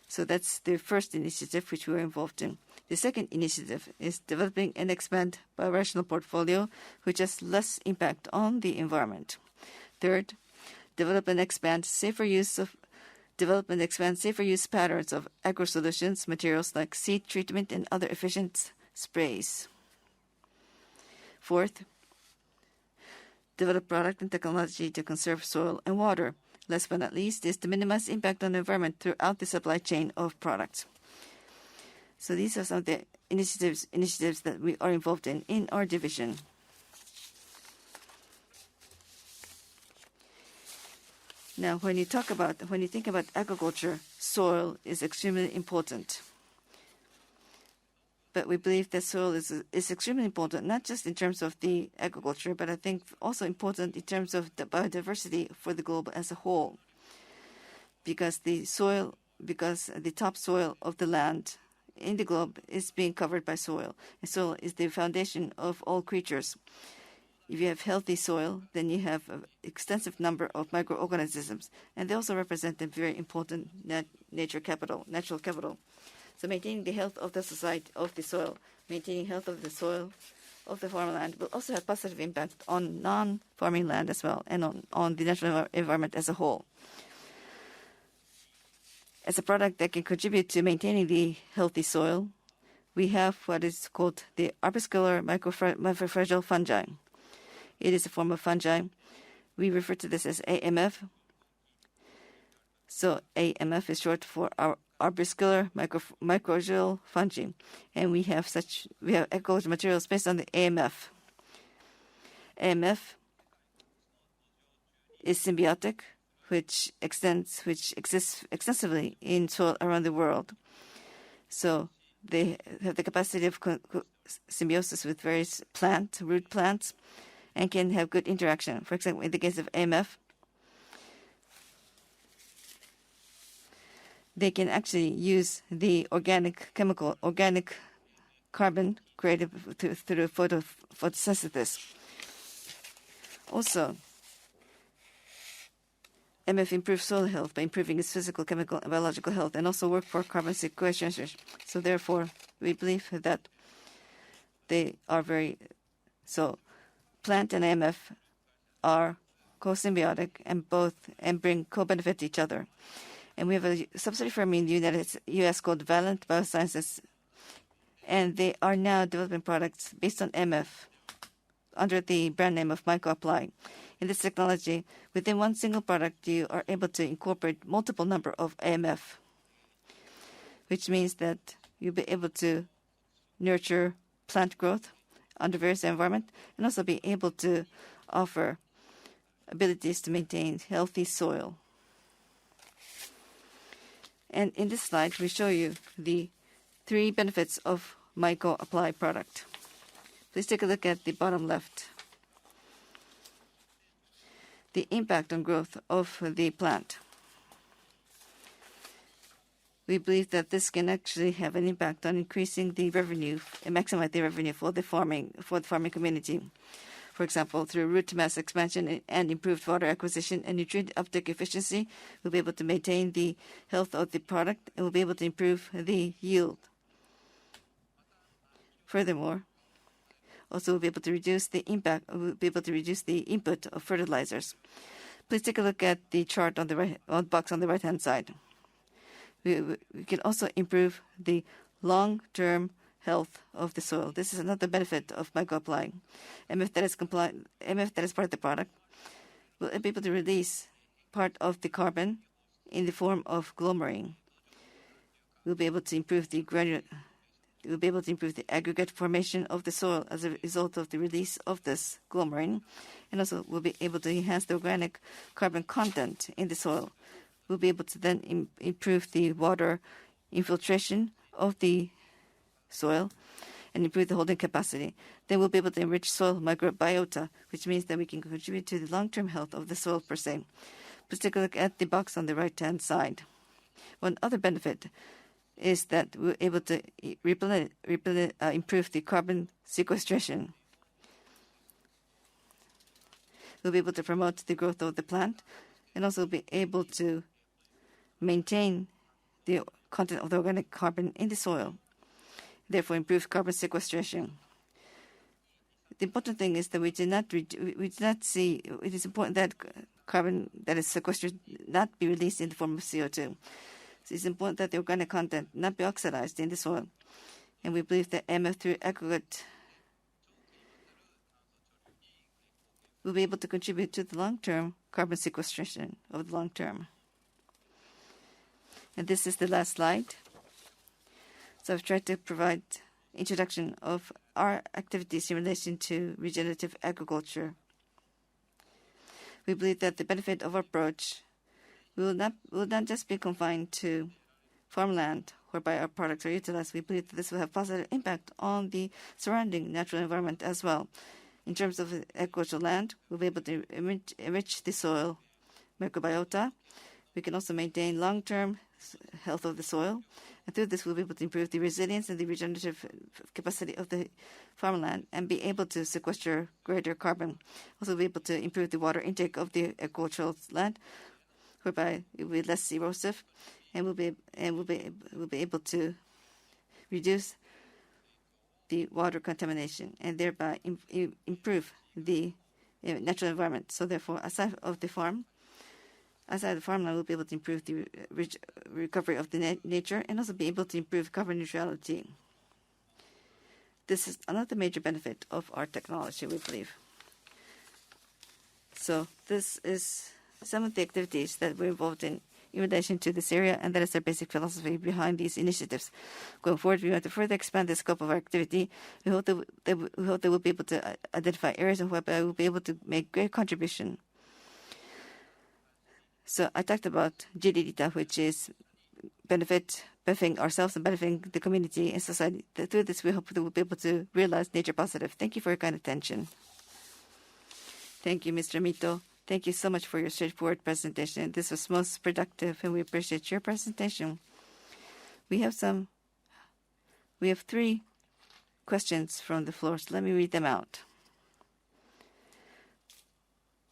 So that's the first initiative which we were involved in. The second initiative is developing and expand biorational portfolio which has less impact on the environment. Third, develop and expand safer use patterns of agro-solutions, materials like seed treatment and other efficient sprays. Fourth, develop product and technology to conserve soil and water. Last but not least is to minimize impact on the environment throughout the supply chain of products. So these are some of the initiatives that we are involved in our division. Now, when you think about agriculture, soil is extremely important. But we believe that soil is extremely important, not just in terms of the agriculture, but I think also important in terms of the biodiversity for the globe as a whole. Because the topsoil of the land in the globe is being covered by soil. And soil is the foundation of all creatures. If you have healthy soil, then you have an extensive number of microorganisms, and they also represent a very important natural capital. So maintaining the health of the society, of the soil, maintaining health of the soil, of the farmland will also have positive impact on non-farming land as well, and on the natural environment as a whole. As a product that can contribute to maintaining the healthy soil, we have what is called the arbuscular microfragile fungi. It is a form of fungi. We refer to this as AMF. So AMF is short for our arbuscular mycorrhizal fungi, and we have agricultural materials based on the AMF. AMF is symbiotic, which exists extensively in soil around the world. So they have the capacity of symbiosis with various root plants, and can have good interaction. For example, in the case of AMF, they can actually use the organic carbon created through photosynthesis. Also, MF improves soil health by improving its physical, chemical, and biological health, and also work for carbon sequestration. So therefore, we believe that they are plant and MF are co-symbiotic and bring co-benefit to each other. And we have a subsidiary firm in the U.S. called Valent Biosciences, and they are now developing products based on MF under the brand name of MycoApply. In this technology, within one single product, you are able to incorporate multiple number of AMF, which means that you'll be able to nurture plant growth under various environments, and also be able to offer abilities to maintain healthy soil. And in this slide, we show you the 3 benefits of MycoApply product. Please take a look at the bottom left. The impact on growth of the plant. We believe that this can actually have an impact on increasing the revenue and maximize the revenue for the farming community. For example, through root mass expansion and improved water acquisition and nutrient uptake efficiency, we'll be able to maintain the health of the product and we'll be able to improve the yield. Furthermore, also we'll be able to reduce the input of fertilizers. Please take a look at the chart on the box on the right-hand side. We can also improve the long-term health of the soil. This is another benefit of MycoApply. MF that is part of the product will be able to release part of the carbon in the form of glomarine. We'll be able to improve the aggregate formation of the soil as a result of the release of this glomarine, and also we'll be able to enhance the organic carbon content in the soil, we'll be able to then improve the water infiltration of the soil and improve the holding capacity. Then we'll be able to enrich soil microbiota, which means that we can contribute to the long-term health of the soil per se. Please take a look at the box on the right-hand side. One other benefit is that we're able to improve the carbon sequestration. We'll be able to promote the growth of the plant and also be able to maintain the content of the organic carbon in the soil, therefore improve carbon sequestration. The important thing is that we do not see, it is important that carbon that is sequestered not be released in the form of CO2. So it's important that the organic content not be oxidized in the soil. And we believe that MF through aggregate will be able to contribute to the long-term carbon sequestration of the long term. And this is the last slide. So I've tried to provide introduction of our activities in relation to regenerative agriculture. We believe that the benefit of our approach will not just be confined to farmland whereby our products are utilized. We believe that this will have positive impact on the surrounding natural environment as well. In terms of agricultural land, we'll be able to enrich the soil microbiota. We can also maintain long-term health of the soil. And through this, we'll be able to improve the resilience and the regenerative capacity of the farmland and be able to sequester greater carbon. Also, we'll be able to improve the water intake of the agricultural land, whereby it will be less erosive, and we'll be able to reduce the water contamination and thereby improve the natural environment. So therefore, aside the farmland, we'll be able to improve the recovery of the nature and also be able to improve carbon neutrality. This is another major benefit of our technology, we believe. So this is some of the activities that we're involved in relation to this area, and that is our basic philosophy behind these initiatives. Going forward, we want to further expand the scope of our activity. We hope that we'll be able to identify areas whereby we'll be able to make great contribution. So I talked about GDDTA, which is benefiting ourselves and benefiting the community and society. Through this, we hope that we'll be able to realize Nature Positive. Thank you for your kind attention. Thank you, Mr. Mito. Thank you so much for your straightforward presentation. This was most productive, and we appreciate your presentation. We have 3 questions from the floor, so let me read them out.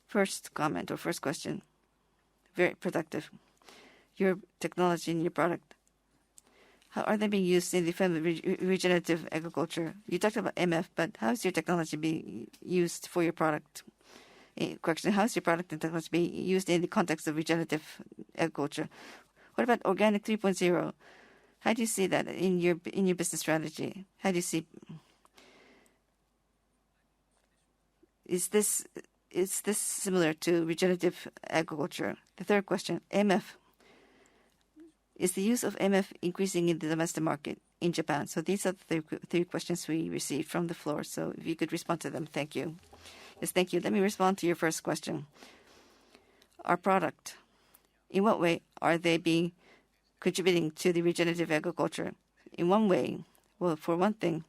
First comment or first question. Very productive. Your technology and your product, how are they being used in the field of regenerative agriculture? You talked about MF, but how is your technology being used for your product? Correction, how is your product and technology being used in the context of regenerative agriculture? What about organic 3.0? How do you see that in your business strategy? How do you see? Is this similar to regenerative agriculture? The third question, MF. Is the use of MF increasing in the domestic market in Japan? So these are the 3 questions we received from the floor. So if you could respond to them, thank you. Yes, thank you. Let me respond to your first question. Our product, in what way are they contributing to the regenerative agriculture? In one way, well, for one thing,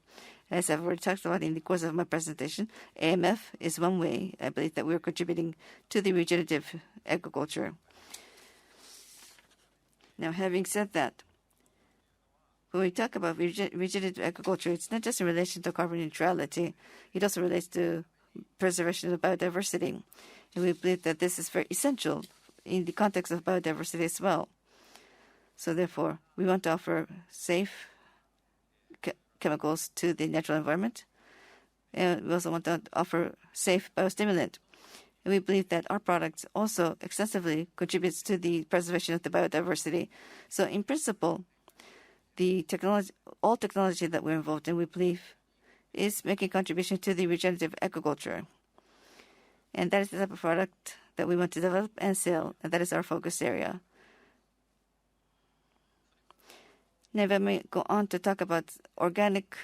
as I've already talked about in the course of my presentation, AMF is one way I believe that we're contributing to the regenerative agriculture. Now, having said that, when we talk about regenerative agriculture, it's not just in relation to carbon neutrality. It also relates to preservation of biodiversity. And we believe that this is very essential in the context of biodiversity as well. So therefore, we want to offer safe chemicals to the natural environment. And we also want to offer safe biostimulant. And we believe that our products also extensively contributes to the preservation of the biodiversity. So in principle, all technology that we're involved in, we believe, is making contribution to the regenerative agriculture. And that is the type of product that we want to develop and sell, and that is our focus area. Now let me go on to talk about organic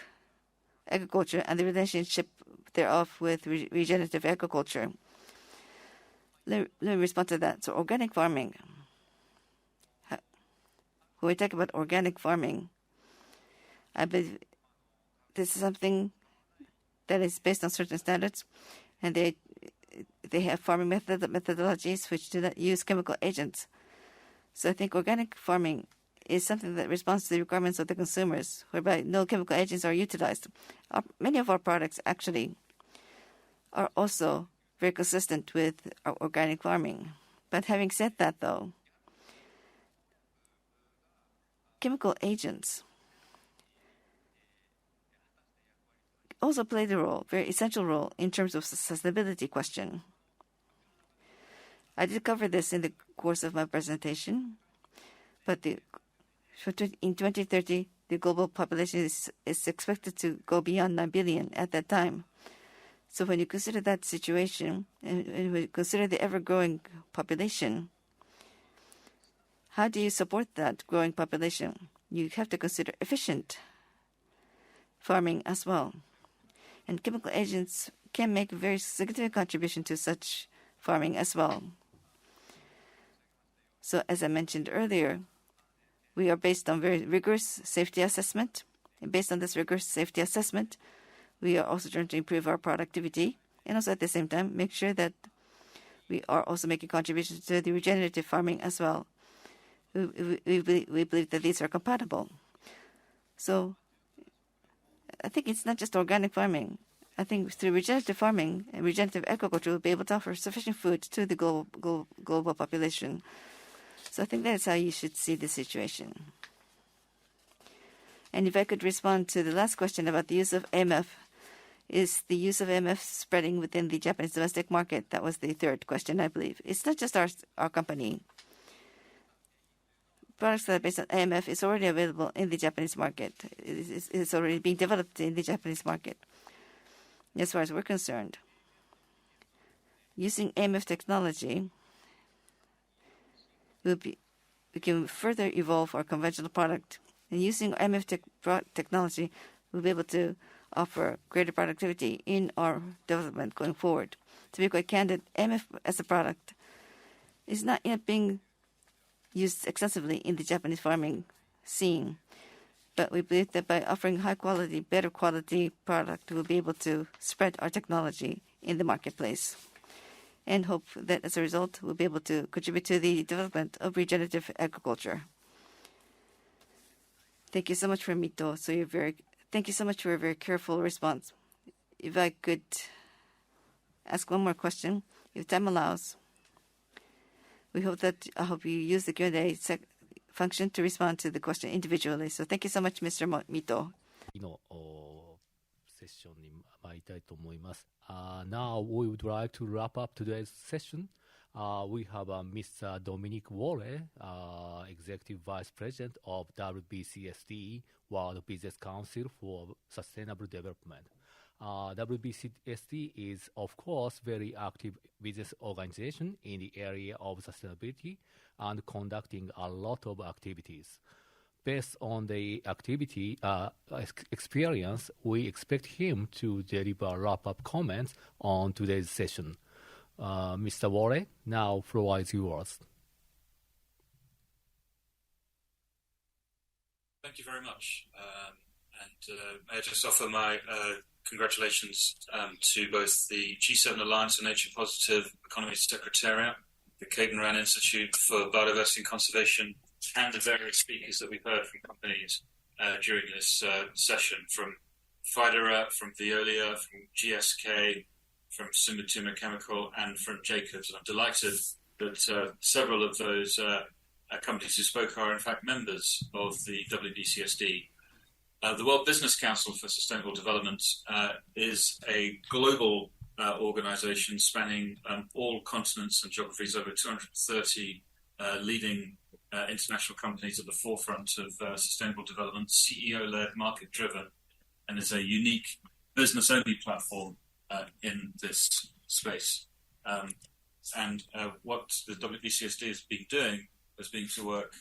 agriculture and the relationship thereof with regenerative agriculture. Let me respond to that. So organic farming when we talk about organic farming, I believe this is something that is based on certain standards, and they have farming methodologies which do not use chemical agents. So I think organic farming is something that responds to the requirements of the consumers, whereby no chemical agents are utilized. Many of our products actually are also very consistent with our organic farming. But having said that, though, chemical agents also play the role, very essential role, in terms of sustainability question. I did cover this in the course of my presentation, but in 2030, the global population is expected to go beyond 9 billion at that time. So when you consider that situation, and when you consider the ever-growing population, how do you support that growing population? You have to consider efficient farming as well. And chemical agents can make a very significant contribution to such farming as well. So as I mentioned earlier, we are based on very rigorous safety assessment. And based on this rigorous safety assessment, we are also trying to improve our productivity and also at the same time make sure that we are also making contributions to the regenerative farming as well. We believe that these are compatible. So I think it's not just organic farming. I think through regenerative farming and regenerative agriculture, we'll be able to offer sufficient food to the global population. So I think that's how you should see the situation. And if I could respond to the last question about the use of AMF, is the use of AMF spreading within the Japanese domestic market? That was the third question, I believe. It's not just our company. Products that are based on AMF is already available in the Japanese market. It's already being developed in the Japanese market. As far as we're concerned, using AMF technology, we can further evolve our conventional product. And using AMF technology, we'll be able to offer greater productivity in our development going forward. To be quite candid, AMF as a product is not yet being used extensively in the Japanese farming scene. But we believe that by offering high quality, better quality product, we'll be able to spread our technology in the marketplace. And hope that as a result, we'll be able to contribute to the development of regenerative agriculture. Thank you so much for MITO. Thank you so much for a very careful response. If I could ask one more question, if time allows. I hope you use the Q&A function to respond to the question individually. So thank you so much, Mr. MITO. Now we would like to wrap up today's session. We have Mr. Dominic Waughray, Executive Vice President of WBCSD, World Business Council for Sustainable Development. WBCSD is, of course, very active business organization in the area of sustainability and conducting a lot of activities. Based on the activity experience, we expect him to deliver wrap-up comments on today's session. Mr. Waughray, now floor is yours. Thank you very much. May I just offer my congratulations to both the G7 Alliance and Nature Positive Economies Secretariat, the Caden Institute for Biodiversity and Conservation, and the various speakers that we've heard from companies during this session, from Pfleiderer, from Veolia, from GSK, from SUMITOMO Chemical, and from Jacobs. And I'm delighted that several of those companies who spoke are in fact members of the WBCSD. The World Business Council for Sustainable Development is a global organization spanning all continents and geographies, over 230 leading international companies at the forefront of sustainable development, CEO-led, market-driven, and is a unique business-only platform in this space. And what the WBCSD has been doing has been to work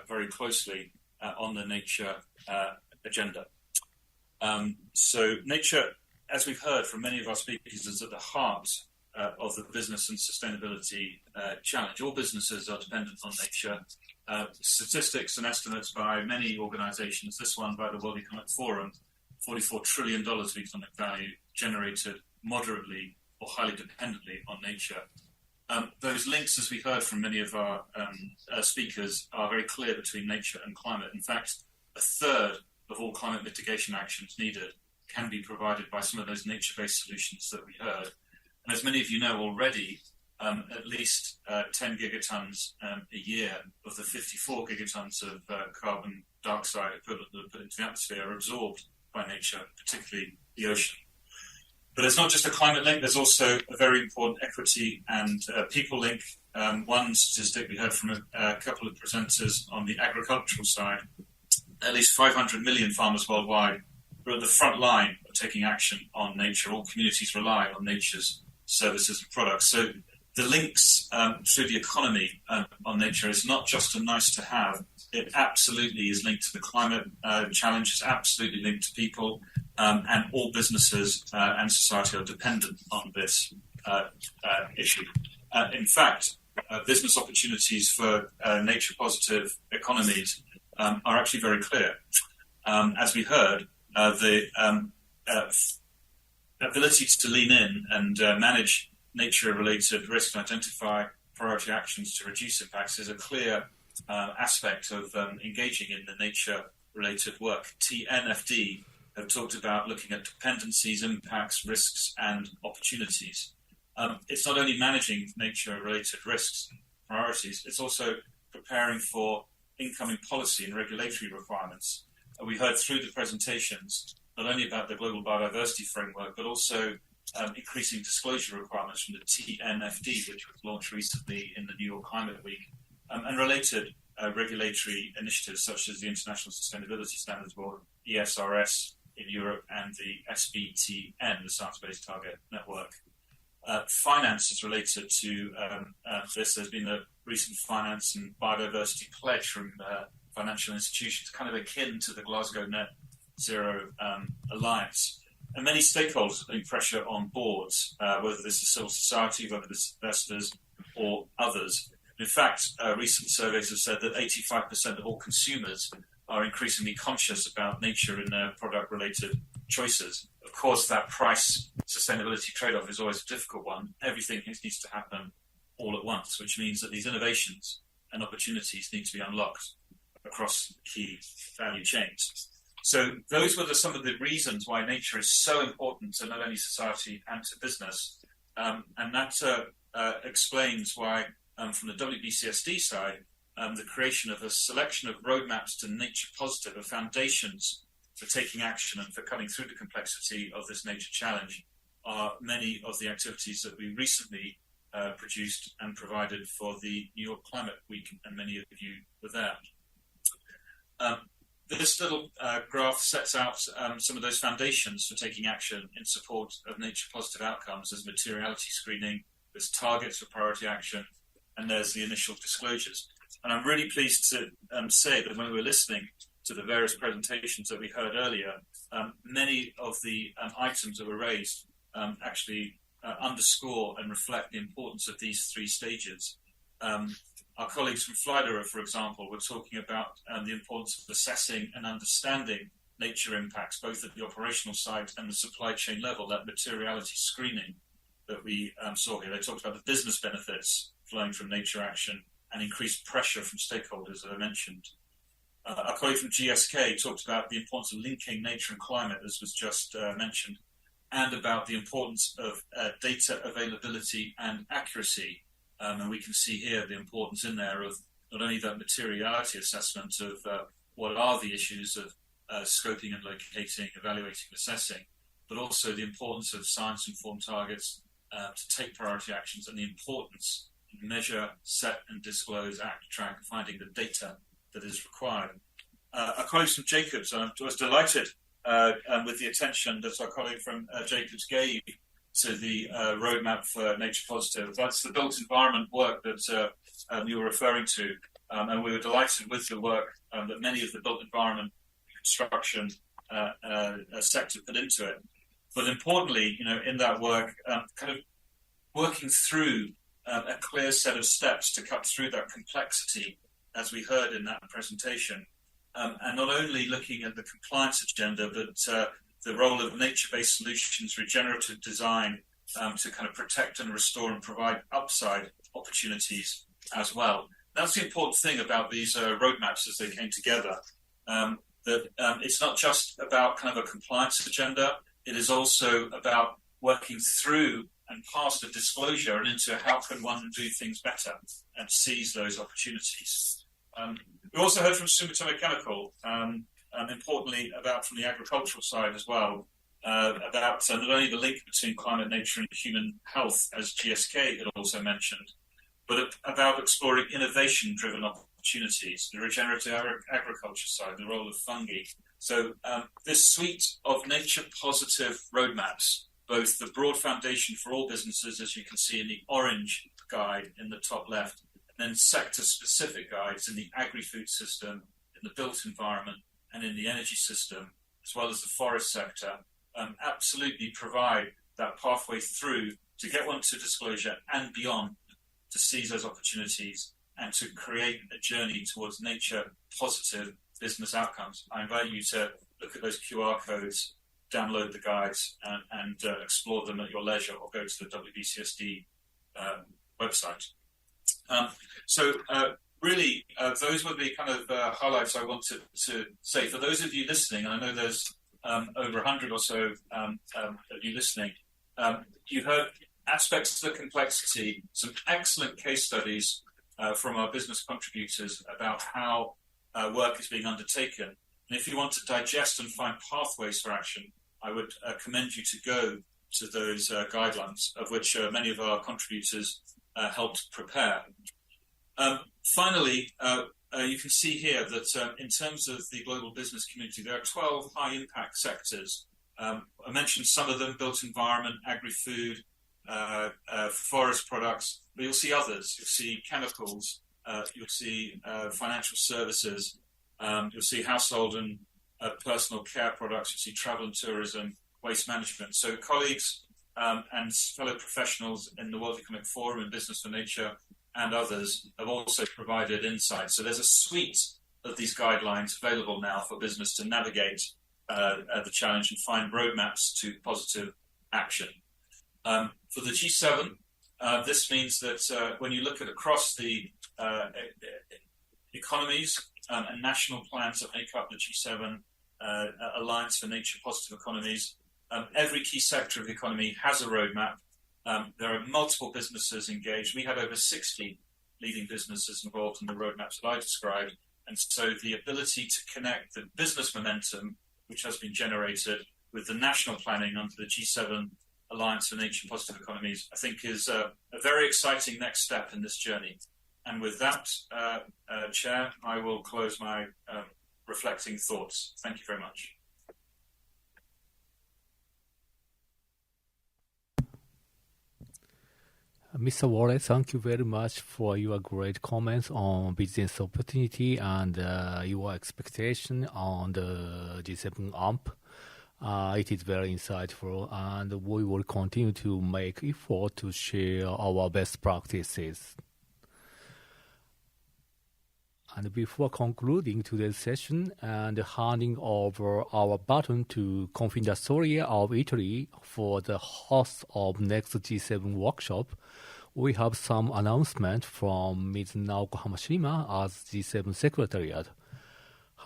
very closely on the nature agenda. So nature, as we've heard from many of our speakers, is at the heart of the business and sustainability challenge. All businesses are dependent on nature. Statistics and estimates by many organizations, this one by the World Economic Forum, $44 trillion of economic value generated moderately or highly dependently on nature. Those links, as we heard from many of our speakers, are very clear between nature and climate. In fact, a third of all climate mitigation actions needed can be provided by some of those nature-based solutions that we heard. And as many of you know already, at least 10 gigatons a year of the 54 gigatons of carbon dioxide equivalent that are put into the atmosphere are absorbed by nature, particularly the ocean. But it's not just a climate link, there's also a very important equity and people link. One statistic we heard from a couple of presenters on the agricultural side, at least 500 million farmers worldwide are at the front line of taking action on nature. All communities rely on nature's services and products. So the links through the economy on nature is not just a nice to have, it absolutely is linked to the climate challenge, it's absolutely linked to people, and all businesses and society are dependent on this issue. In fact, business opportunities for nature positive economies are actually very clear. As we heard, the ability to lean in and manage nature-related risks and identify priority actions to reduce impacts is a clear aspect of engaging in the nature-related work. TNFD have talked about looking at dependencies, impacts, risks, and opportunities. It's not only managing nature-related risks, priorities, it's also preparing for incoming policy and regulatory requirements. We heard through the presentations not only about the global biodiversity framework, but also increasing disclosure requirements from the TNFD, which was launched recently in the New York Climate Week, and related regulatory initiatives such as the International Sustainability Standards Board, ESRS in Europe, and the SBTN, the Science Based Target Network. Finance is related to this. There's been a recent finance and biodiversity pledge from financial institutions, kind of akin to the Glasgow Net Zero Alliance. And many stakeholders are putting pressure on boards, whether this is civil society, whether this is investors or others. In fact, recent surveys have said that 85% of all consumers are increasingly conscious about nature in their product-related choices. Of course, that price sustainability trade-off is always a difficult one. Everything needs to happen all at once, which means that these innovations and opportunities need to be unlocked across key value chains. So those were some of the reasons why nature is so important to not only society and to business. And that explains why, from the WBCSD side, the creation of a selection of roadmaps to nature positive are foundations for taking action and for cutting through the complexity of this nature challenge are many of the activities that we recently produced and provided for the New York Climate Week, and many of you were there. This little graph sets out some of those foundations for taking action in support of nature positive outcomes. There's materiality screening, there's targets for priority action, and there's the initial disclosures. And I'm really pleased to say that when we were listening to the various presentations that we heard earlier, many of the items that were raised actually underscore and reflect the importance of these three stages. Our colleagues from Pfleiderer, for example, were talking about the importance of assessing and understanding nature impacts, both at the operational side and the supply chain level, that materiality screening that we saw here. They talked about the business benefits flowing from nature action and increased pressure from stakeholders, that I mentioned. Our colleague from GSK talked about the importance of linking nature and climate, as was just mentioned, and about the importance of data availability and accuracy. And we can see here the importance in there of not only that materiality assessment of what are the issues of scoping and locating, evaluating, assessing, but also the importance of science-informed targets to take priority actions, and the importance in measure, set and disclose, act, track, finding the data that is required. Our colleagues from Jacobs, I was delighted with the attention that our colleague from Jacobs gave to the roadmap for nature positive. That's the built environment work that you were referring to, and we were delighted with the work that many of the built environment construction sector put into it. But importantly, in that work, kind of working through a clear set of steps to cut through that complexity, as we heard in that presentation, and not only looking at the compliance agenda, but the role of nature-based solutions, regenerative design, to kind of protect and restore and provide upside opportunities as well. That's the important thing about these roadmaps as they came together, that it's not just about kind of a compliance agenda, it is also about working through and past the disclosure and into how can one do things better and seize those opportunities. We also heard from SUMITOMO Chemical, importantly about from the agricultural side as well, about not only the link between climate, nature and human health, as GSK had also mentioned, but about exploring innovation-driven opportunities, the regenerative agriculture side, the role of fungi. So this suite of nature-positive roadmaps, both the broad foundation for all businesses, as you can see in the orange guide in the top left, and then sector-specific guides in the agri-food system, in the built environment, and in the energy system, as well as the forest sector, absolutely provide that pathway through to get one to disclosure and beyond, to seize those opportunities and to create a journey towards nature-positive business outcomes. I invite you to look at those QR codes, download the guides, and explore them at your leisure, or go to the WBCSD website. Really, those were the kind of highlights I wanted to say. For those of you listening, and I know there's over 100 or so of you listening, you heard aspects of the complexity, some excellent case studies from our business contributors about how work is being undertaken. And if you want to digest and find pathways for action, I would commend you to go to those guidelines, of which many of our contributors helped prepare. Finally, you can see here that in terms of the global business community, there are 12 high-impact sectors. I mentioned some of them: built environment, agri-food, forest products, but you'll see others. You'll see chemicals, you'll see financial services, you'll see household and personal care products, you'll see travel and tourism, waste management. So colleagues and fellow professionals in the World Economic Forum and Business for Nature and others have also provided insights. So there's a suite of these guidelines available now for business to navigate the challenge and find roadmaps to positive action. For the G7, this means that when you look at across the economies and national plans that make up the G7 Alliance for Nature Positive Economies, every key sector of the economy has a roadmap. There are multiple businesses engaged. We had over 60 leading businesses involved in the roadmaps that I described. And so the ability to connect the business momentum, which has been generated, with the national planning under the G7 Alliance for Nature Positive Economies, I think is a very exciting next step in this journey. And with that, Chair, I will close my reflecting thoughts. Thank you very much. Mr. Waughray, thank you very much for your great comments on business opportunity and your expectation on the G7ANPE. It is very insightful, and we will continue to make effort to share our best practices. And before concluding today's session and handing over our baton to Confindustria of Italy for the host of next G7 workshop, we have some announcement from Ms. Naoko Hamashima as G7 Secretariat.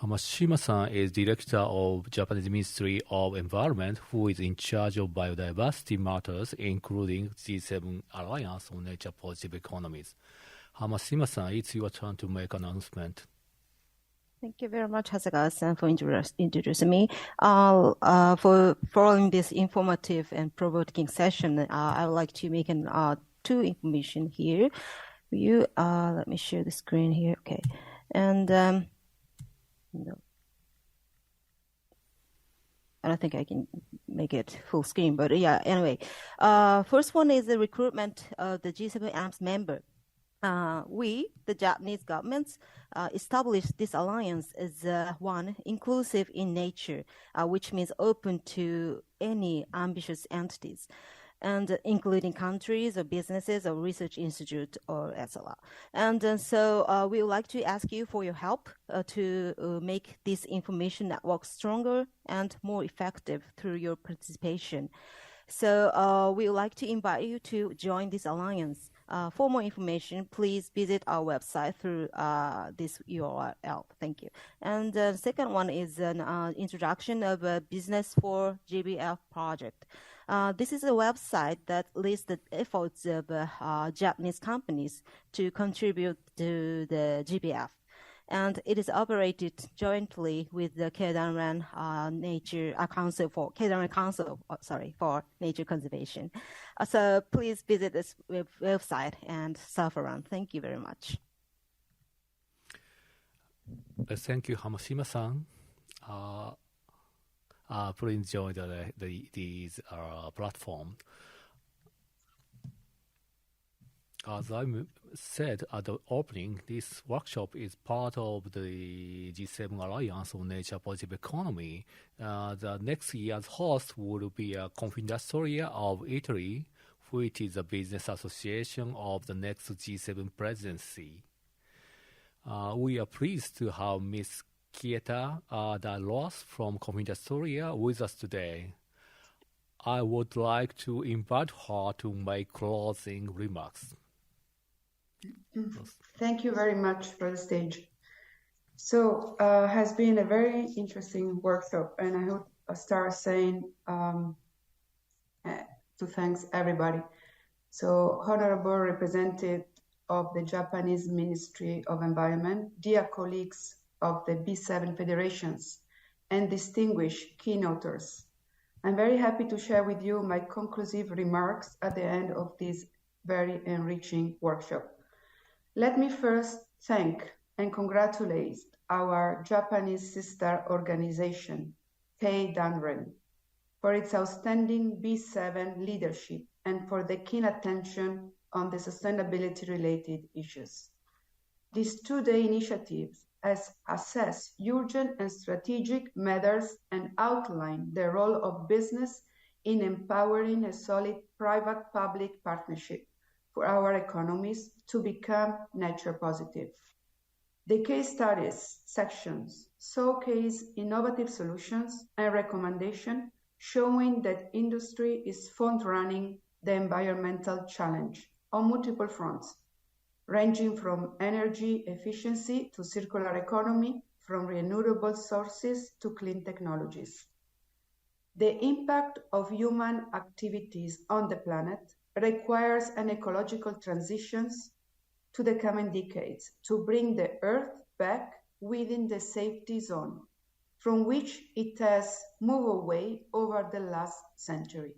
Hamashima-san is Director of Japanese Ministry of Environment, who is in charge of biodiversity matters, including G7 Alliance on Nature Positive Economies. Hamashima-san, it's your turn to make an announcement. Thank you very much, Hasegawa-san, for introducing me. For following this informative and provoking session, I would like to make two information here for you. Let me share the screen here. Okay, and no. I don't think I can make it full screen, but yeah. Anyway, first one is the recruitment of the G7ANPE member. We, the Japanese government, established this alliance as one inclusive in nature, which means open to any ambitious entities. and including countries or businesses or research institute or etc. And so we would like to ask you for your help to make this information network stronger and more effective through your participation. So we would like to invite you to join this alliance. For more information, please visit our website through this URL. Thank you. And the second one is an introduction of a Business for GBF project. This is a website that lists the efforts of Japanese companies to contribute to the GBF. And it is operated jointly with the Keidanren Nature Council for Nature Conservation. So please visit this website and surf around. Thank you very much. Thank you, Hamashima-san. Please join these platform. As I said at the opening, this workshop is part of the G7 Alliance on Nature Positive Economy. The next year's host will be Confindustria of Italy, which is a business association of the next G7 presidency. We are pleased to have Ms. Katia Dallos from Confindustria with us today. I would like to invite her to make closing remarks. Thank you very much for the stage. So has been a very interesting workshop, and I hope I start saying to thanks everybody. So honorable representative of the Japanese Ministry of Environment, dear colleagues of the B7 federations, and distinguished keynoters, I'm very happy to share with you my conclusive remarks at the end of this very enriching workshop. Let me first thank and congratulate our Japanese sister organization, Keidanren, for its outstanding B7 leadership and for the keen attention on the sustainability-related issues. These two-day initiatives assess urgent and strategic matters and outline the role of business in empowering a solid private-public partnership for our economies to become nature positive. The case studies sections showcase innovative solutions and recommendations showing that industry is front-running the environmental challenge on multiple fronts, ranging from energy efficiency to circular economy, from renewable sources to clean technologies. The impact of human activities on the planet requires an ecological transitions to the coming decades to bring the Earth back within the safety zone from which it has moved away over the last century.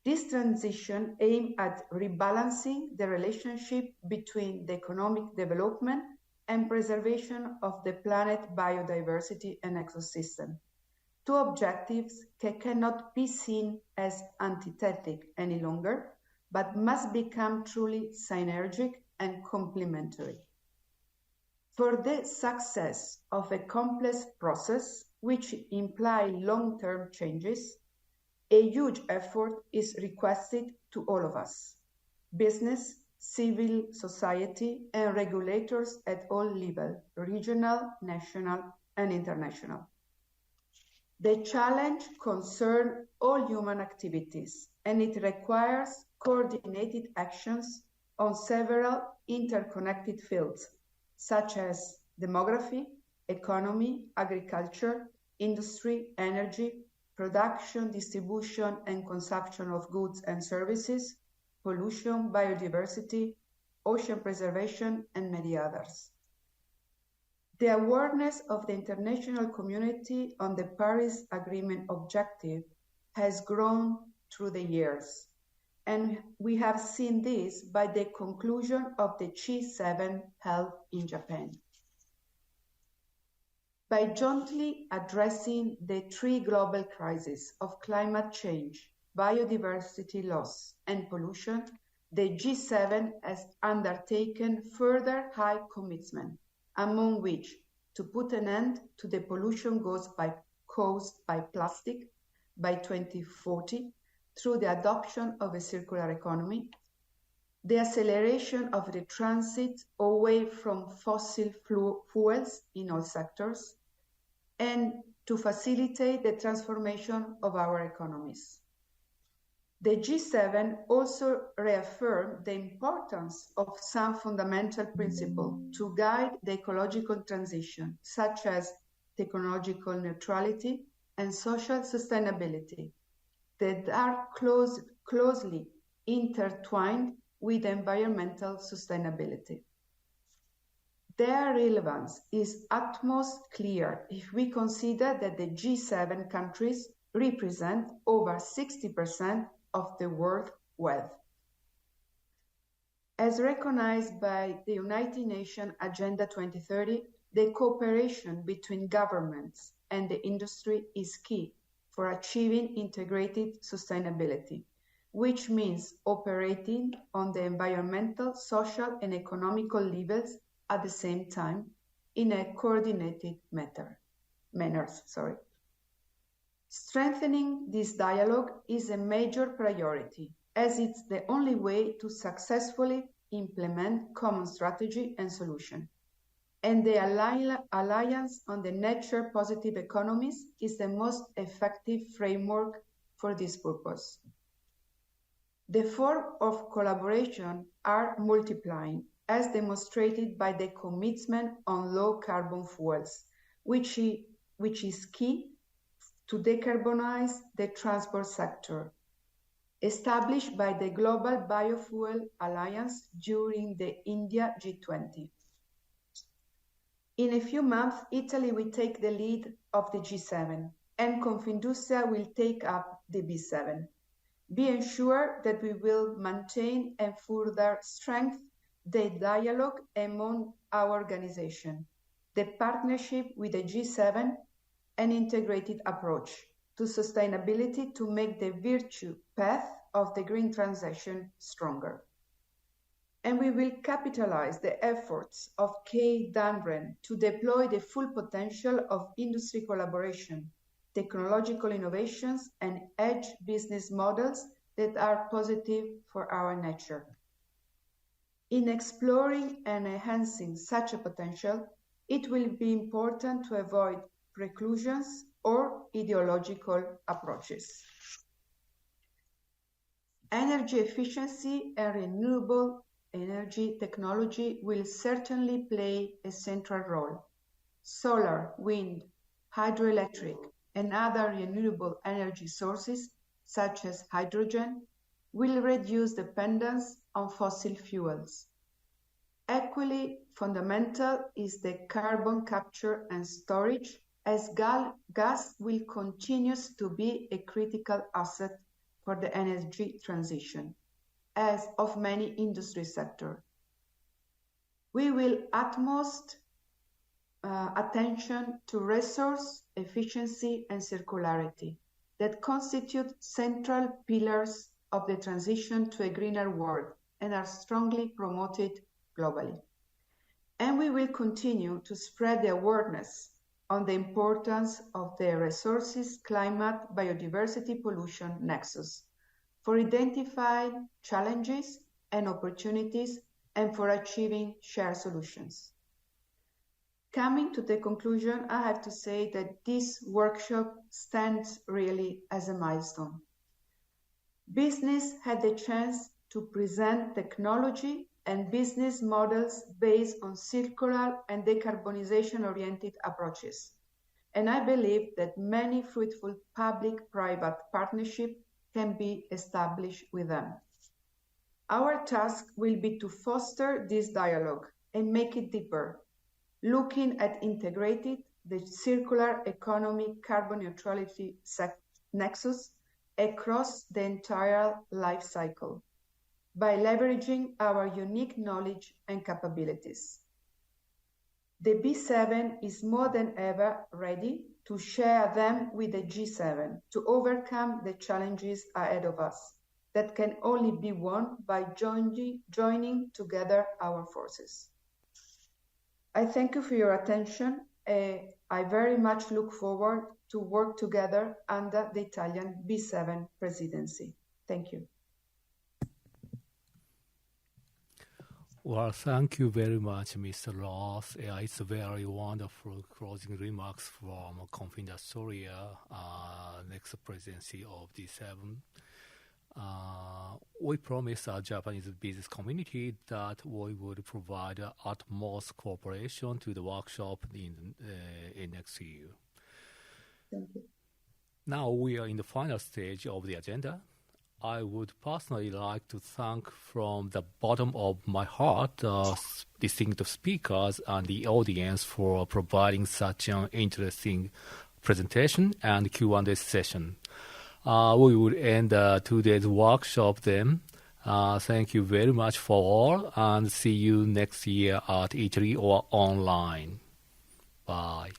This transition aims at rebalancing the relationship between the economic development and preservation of the planet biodiversity and ecosystem, two objectives that cannot be seen as antithetic any longer, but must become truly synergic and complementary. For the success of a complex process which implies long-term changes, a huge effort is requested to all of us, business, civil society, and regulators at all levels, regional, national, and international. The challenge concerns all human activities, and it requires coordinated actions on several interconnected fields, such as demography, economy, agriculture, industry, energy, production, distribution, and consumption of goods and services, pollution, biodiversity, ocean preservation, and many others. The awareness of the international community on the Paris Agreement objective has grown through the years, and we have seen this by the conclusion of the G7 held in Japan. By jointly addressing the three global crises of climate change, biodiversity loss, and pollution, the G7 has undertaken further high commitment, among which to put an end to the pollution caused by plastic by 2040, through the adoption of a circular economy, the acceleration of the transit away from fossil fuels in all sectors, and to facilitate the transformation of our economies. The G7 also reaffirmed the importance of some fundamental principles to guide the ecological transition, such as technological neutrality and social sustainability, that are closely intertwined with environmental sustainability. Their relevance is utmost clear if we consider that the G7 countries represent over 60% of the world wealth. As recognized by the United Nations Agenda 2030, the cooperation between governments and the industry is key for achieving integrated sustainability, which means operating on the environmental, social, and economical levels at the same time in a coordinated manner. Strengthening this dialogue is a major priority, as it's the only way to successfully implement common strategy and solution. And the Alliance on the Nature Positive Economies is the most effective framework for this purpose. The forms of collaboration are multiplying, as demonstrated by the commitment on low carbon fuels, which is key to decarbonize the transport sector, established by the Global Biofuel Alliance during the India G20. In a few months, Italy will take the lead of the G7, and Confindustria will take up the B7. Be ensured that we will maintain and further strengthen the dialogue among our organization, the partnership with the G7, an integrated approach to sustainability to make the virtue path of the green transition stronger. And we will capitalize the efforts of Kay Danren to deploy the full potential of industry collaboration, technological innovations, and edge business models that are positive for our nature. In exploring and enhancing such a potential, it will be important to avoid preclusions or ideological approaches. Energy efficiency and renewable energy technology will certainly play a central role. Solar, wind, hydroelectric, and other renewable energy sources, such as hydrogen, will reduce dependence on fossil fuels. Equally fundamental is the carbon capture and storage, as gas will continue to be a critical asset for the energy transition, as of many industry sectors. We will utmost attention to resource efficiency and circularity that constitute central pillars of the transition to a greener world and are strongly promoted globally. And we will continue to spread the awareness on the importance of the resources, climate, biodiversity, pollution nexus for identifying challenges and opportunities and for achieving shared solutions. Coming to the conclusion, I have to say that this workshop stands really as a milestone. Business had the chance to present technology and business models based on circular and decarbonization-oriented approaches. And I believe that many fruitful public-private partnerships can be established with them. Our task will be to foster this dialogue and make it deeper, looking at integrated the circular economy carbon neutrality nexus across the entire life cycle by leveraging our unique knowledge and capabilities. The B7 is more than ever ready to share them with the G7 to overcome the challenges ahead of us that can only be won by joining together our forces. I thank you for your attention. I very much look forward to work together under the Italian B7 presidency. Thank you. Well, thank you very much, Mr. Ross. It's a very wonderful closing remarks from Confindustria, next presidency of G7. We promised our Japanese business community that we would provide utmost cooperation to the workshop in next year. Thank you. Now we are in the final stage of the agenda. I would personally like to thank from the bottom of my heart distinguished speakers and the audience for providing such an interesting presentation and Q&A session. We will end today's workshop then. Thank you very much for all, and see you next year at Italy or online. Bye.